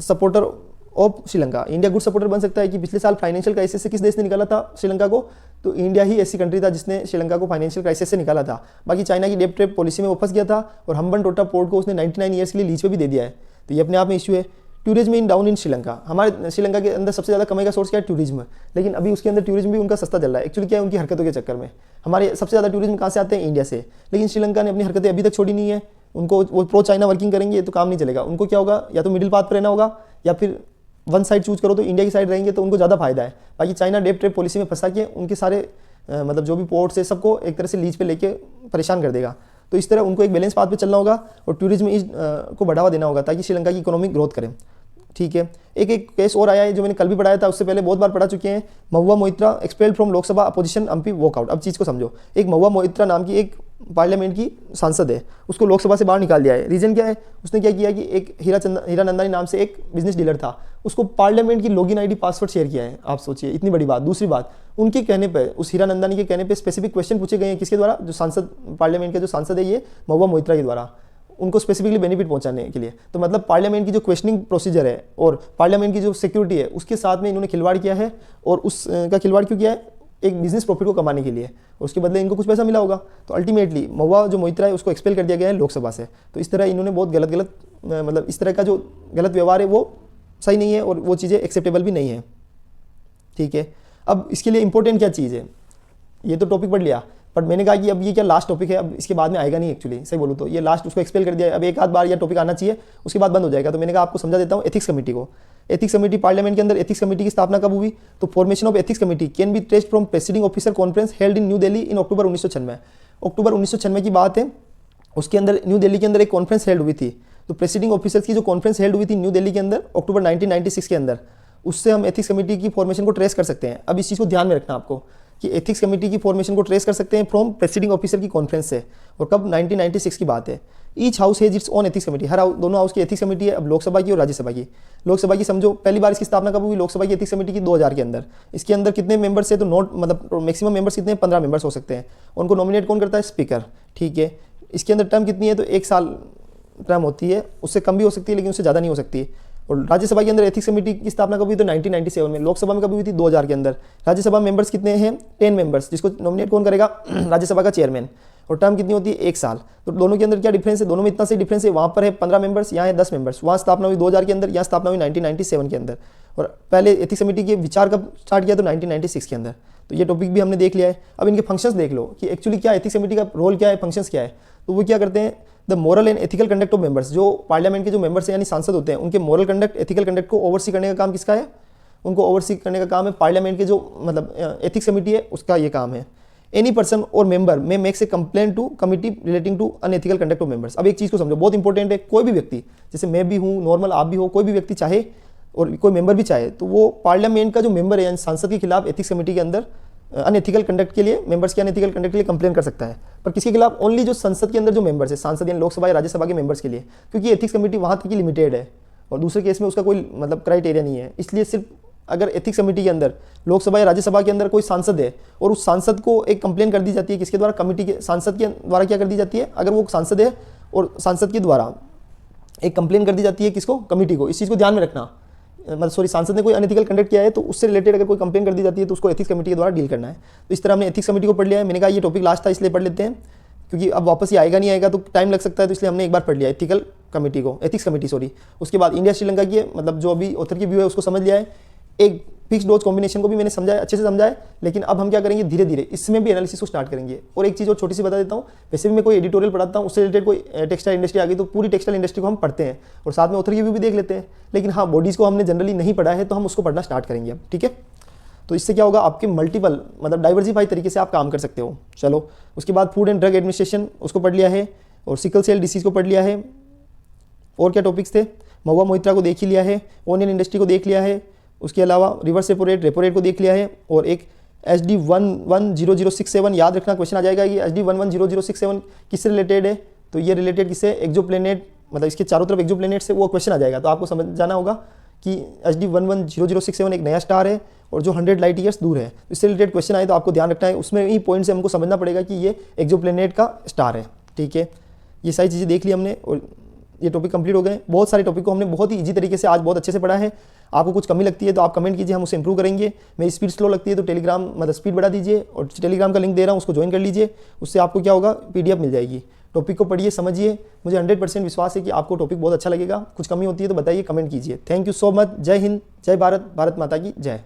supporter of Sri Lanka, India good supporter बन सकता है कि पिछले साल फाइनेंशियल क्राइसिस से किस देश ने निकाला था श्रीलंका को, तो इंडिया ही ऐसी कंट्री था जिसने श्रीलंका को फाइनेंशियल क्राइसिस से निकाला था। बाकी चाइना की डेट ट्रेप पॉलिसी में वो फंस गया था, और हम्बन टोटा पोर्ट को उसने 99 ईयर्स के लिए लीज पे भी दे दिया है। तो ये अपने आप में इशू है। Tourism in down in Sri Lanka, हमारे श्रीलंका के अंदर सबसे ज़्यादा कमाई का सोर्स क्या है, टूरिज्म, लेकिन अभी उसके अंदर टूरिज्म भी उनका सस्ता चल रहा है। एक्चुअली क्या है, उनकी हरकतों के चक्कर में हमारे सबसे ज़्यादा टूरिज्म कहाँ से आते हैं, इंडिया से। लेकिन श्रीलंका ने अपनी हरकतें अभी तक छोड़ी नहीं है, उनको वो प्रो चाइना वर्किंग करेंगे तो काम नहीं चलेगा। उनको क्या होगा, या तो मिडिल पाथ पर रहना होगा, या फिर वन साइड चूज करो तो इंडिया की साइड रहेंगे तो उनको ज़्यादा फायदा है। बाकी चाइना डेट ट्रेप पॉलिसी में फंसा के उनके सारे मतलब जो भी पोर्ट्स है सबको एक तरह से लीज पे लेके परेशान कर देगा। तो इस तरह उनको एक बैलेंस पाथ पे चलना होगा, और टूरिज्म को बढ़ावा देना होगा ताकि श्रीलंका की इकोनॉमिक ग्रोथ करें। ठीक है, एक केस और आया है जो मैंने कल भी पढ़ाया था, उससे पहले बहुत बार पढ़ा चुके हैं। Mahua Moitra expelled from Lok Sabha, opposition MP walkout. अब चीज़ को समझो, एक महुआ मोइत्रा नाम की एक पार्लियामेंट की सांसद है, उसको लोकसभा से बाहर निकाल दिया है। रीजन क्या है, उसने क्या किया कि एक हीरानंदानी नाम से एक बिजनेस डीलर था, उसको पार्लियामेंट की लॉगिन ID पासवर्ड शेयर किया है। आप सोचिए, इतनी बड़ी बात। दूसरी बात, उनके कहने पर, उस हीरानंदानी के कहने पर स्पेसिफिक क्वेश्चन पूछे गए हैं, किसके द्वारा, जो सांसद पार्लियामेंट के जो सांसद है ये महुआ मोइत्रा के द्वारा, उनको स्पेसिफिकली बेनिफिट पहुंचाने के लिए। तो मतलब पार्लियामेंट की जो क्वेश्चनिंग प्रोसीजर है और पार्लियामेंट की जो सिक्योरिटी है, उसके साथ में इन्होंने खिलवाड़ किया है। और उसका खिलवाड़ क्यों किया है, एक बिजनेस प्रॉफिट को कमाने के लिए, उसके बदले इनको कुछ पैसा मिला होगा। तो अल्टीमेटली महुआ जो मोइत्रा है उसको एक्सपेल कर दिया गया है लोकसभा से। तो इस तरह इन्होंने बहुत गलत मतलब इस तरह का जो गलत व्यवहार है वो सही नहीं है, और वो चीज़ें एक्सेप्टेबल भी नहीं है। ठीक है, अब इसके लिए इंपॉर्टेंट क्या चीज़ है, ये तो टॉपिक पढ़ लिया। बट मैंने कहा कि अब ये क्या लास्ट टॉपिक है, अब इसके बाद में आएगा नहीं, एक्चुअली सही बोलूँ तो ये लास्ट उसको एक्सपेल कर दिया है, अब एक आध बार यह टॉपिक आना चाहिए, उसके बाद बंद हो जाएगा। तो मैंने कहा आपको समझा देता हूँ एथिक्स कमेटी को। एथिक्स कमेटी पार्लियामेंट के अंदर एथिक्स कमेटी की स्थापना कब हुई? तो formation of ethics committee can be traced from presiding officer conference held in New Delhi in October 1996। October 1996 की बात है, उसके अंदर न्यू दिल्ली के अंदर एक कॉन्फ्रेंस हेल्ड हुई थी। तो प्रेसिडिंग ऑफिसर्स की जो कॉन्फ्रेंस हेल्ड हुई थी न्यू दिल्ली के अंदर अक्टूबर 1996 के अंदर, उससे हम एथिक्स कमेटी की फॉर्मेशन को ट्रेस कर सकते हैं। अब इस चीज़ को ध्यान में रखना आपको कि एथिक्स कमेटी की फॉर्मेशन को ट्रेस कर सकते हैं फ्रॉम प्रेसिडिंग ऑफिसर की कॉन्फ्रेंस से, और कब? 1996 की बात है। Each house has its own ethics committee, हर दोनों हाउस की एथिक्स कमेटी है। अब लोकसभा की और राज्यसभा की। लोकसभा की समझो पहली बार इसकी स्थापना कब हुई? लोकसभा की एथिक्स कमेटी की 2000 के अंदर। इसके अंदर कितने मेंबर्स है? तो नोट मतलब मैक्सिमम मेंबर्स कितने? 15 मेंबर्स हो सकते हैं। उनको नॉमिनेट कौन करता है? स्पीकर। ठीक है, इसके अंदर टर्म कितनी है? तो 1 साल टर्म होती है, उससे कम भी हो सकती है लेकिन उससे ज़्यादा नहीं हो सकती। और राज्यसभा के अंदर एथिक्स कमेटी की स्थापना कब हुई? तो 1997 में। लोकसभा में कब हुई थी? 2000 के अंदर। राज्यसभा मेंबर्स कितने हैं? 10 मेंबर्स, जिसको नॉमिनेट कौन करेगा? राज्यसभा का चेयरमैन। और टर्म कितनी होती है? 1 साल। तो दोनों के अंदर क्या डिफरेंस है? दोनों में इतना से डिफरेंस है, वहाँ पर है 15 मेंबर्स, यहाँ है 10 मेंबर्स। वहाँ स्थापना हुई 2000 के अंदर, यहाँ स्थापना हुई 1997 के अंदर। और पहले एथिक्स कमेटी के विचार कब स्टार्ट किया? तो 1996 के अंदर। तो ये टॉपिक भी हमने देख लिया है। अब इनके फंक्शंस देख लो कि एक्चुअली क्या एथिक्स कमेटी का रोल क्या है, फंक्शंस क्या है। तो वो क्या करते हैं? The moral and ethical conduct of members, जो पार्लियामेंट के जो मेंबर्स हैं यानी सांसद होते हैं, उनके मोरल कंडक्ट एथिकल कंडक्ट को ओवरसी करने का काम किसका है? उनको ओवरसी करने का काम है पार्लियामेंट के जो मतलब एथिक्स कमेटी है उसका ये काम है। Any person or member may makes a complaint to committee relating to unethical conduct of members. अब एक चीज़ को समझो, बहुत इंपॉर्टेंट है। कोई भी व्यक्ति, जैसे मैं भी हूँ, नॉर्मल आप भी हो, कोई भी व्यक्ति चाहे और कोई मेंबर भी चाहे, तो वो पार्लियामेंट का जो मेंबर है यानी सांसद के खिलाफ एथिक्स कमेटी के अंदर अनएथिकल कंडक्ट के लिए, मेंबर्स के अनएथिकल कंडक्ट के लिए कंप्लेन कर सकता है। पर किसके खिलाफ? ओनली जो संसद के अंदर जो मेंबर्स है, सांसद यानी लोकसभा या राज्यसभा के मेंबर्स के लिए, क्योंकि एथिक्स कमेटी वहाँ तक ही लिमिटेड है और दूसरे केस में उसका कोई मतलब क्राइटेरिया नहीं है। इसलिए सिर्फ अगर एथिक्स कमेटी के अंदर लोकसभा या राज्यसभा के अंदर कोई सांसद है और उस सांसद को एक कंप्लेन कर दी जाती है, किसके द्वारा? कमेटी के, सांसद के द्वारा क्या कर दी जाती है? अगर वो सांसद है और सांसद के द्वारा एक कंप्लेन कर दी जाती है, किसको? कमेटी को। इस चीज़ को ध्यान में रखना, मतलब सॉरी, सांसद ने कोई अनएथिकल कंडक्ट किया है तो उससे रिलेटेड अगर कोई कंप्लेन कर दी जाती है तो उसको एथिक्स कमेटी के द्वारा डील करना है। तो इस तरह हमने एथिक्स कमेटी को पढ़ लिया है। मैंने कहा ये टॉपिक लास्ट था इसलिए पढ़ लेते हैं, क्योंकि अब वापस ये आएगा नहीं आएगा तो टाइम लग सकता है, तो इसलिए हमने एक बार पढ़ लिया एथिकल कमेटी को, एथिक्स कमेटी सॉरी। उसके बाद इंडिया श्रीलंका की मतलब जो अभी ऑथर की व्यू है उसको समझ लिया है। एक फिक्स डोज कॉम्बिनेशन को भी मैंने समझा है, अच्छे से समझा है। लेकिन अब हम क्या करेंगे? धीरे धीरे इसमें भी एनालिसिस को स्टार्ट करेंगे। और एक चीज़ और छोटी सी बता देता हूँ, वैसे भी मैं कोई एडिटोरियल पढ़ाता हूँ, उससे रिलेटेड कोई टेक्सटाइल इंडस्ट्री आ गई तो पूरी टेक्सटाइल इंडस्ट्री को हम पढ़ते हैं और साथ में ऑथर की व्यू भी देख लेते हैं। लेकिन हाँ, बॉडीज़ को हमने जनरली नहीं पढ़ा है तो हम उसको पढ़ना स्टार्ट करेंगे अब, ठीक है। तो इससे क्या होगा? आपके मल्टीपल मतलब डाइवर्सिफाई तरीके से आप काम कर सकते हो। चलो, उसके बाद फूड एंड ड्रग एडमिनिस्ट्रेशन उसको पढ़ लिया है और सिकल सेल डिसीज़ को पढ़ लिया है। और क्या टॉपिक्स थे? महुआ मोहित्रा को देख ही लिया है, ओनियन इंडस्ट्री को देख लिया है, उसके अलावा रिवर्स रेपो रेट को देख लिया है। और एक SD 110067 याद रखना, क्वेश्चन आ जाएगा कि SD 110067 किससे रिलेटेड है? तो ये रिलेटेड किससे? एक्सोप्लैनेट, मतलब इसके चारों तरफ एक्सोप्लैनेट से वो क्वेश्चन आ जाएगा। तो आपको समझ जाना होगा कि SD 110067 एक नया स्टार है और जो 100 लाइट ईयर्स दूर है। इससे रिलेटेड क्वेश्चन आए तो आपको ध्यान रखना है, उसमें ही पॉइंट से हमको समझना पड़ेगा कि ये एक्सोप्लैनेट का स्टार है, ठीक है। ये सारी चीज़ें देख ली हमने और ये टॉपिक कंप्लीट हो गए। बहुत सारे टॉपिक को हमने बहुत ही ईजी तरीके से आज बहुत अच्छे से पढ़ा है। आपको कुछ कमी लगती है तो आप कमेंट कीजिए, हम उसे इंप्रूव करेंगे। मेरी स्पीड स्लो लगती है तो टेलीग्राम मतलब स्पीड बढ़ा दीजिए और टेलीग्राम का लिंक दे रहा हूँ उसको ज्वाइन कर लीजिए। उससे आपको क्या होगा? PDF मिल जाएगी। टॉपिक को पढ़िए, समझिए। मुझे 100% विश्वास है कि आपको टॉपिक बहुत अच्छा लगेगा। कुछ कमी होती है तो बताइए, कमेंट कीजिए। Thank you so much. जय हिंद, जय भारत, भारत माता की जय।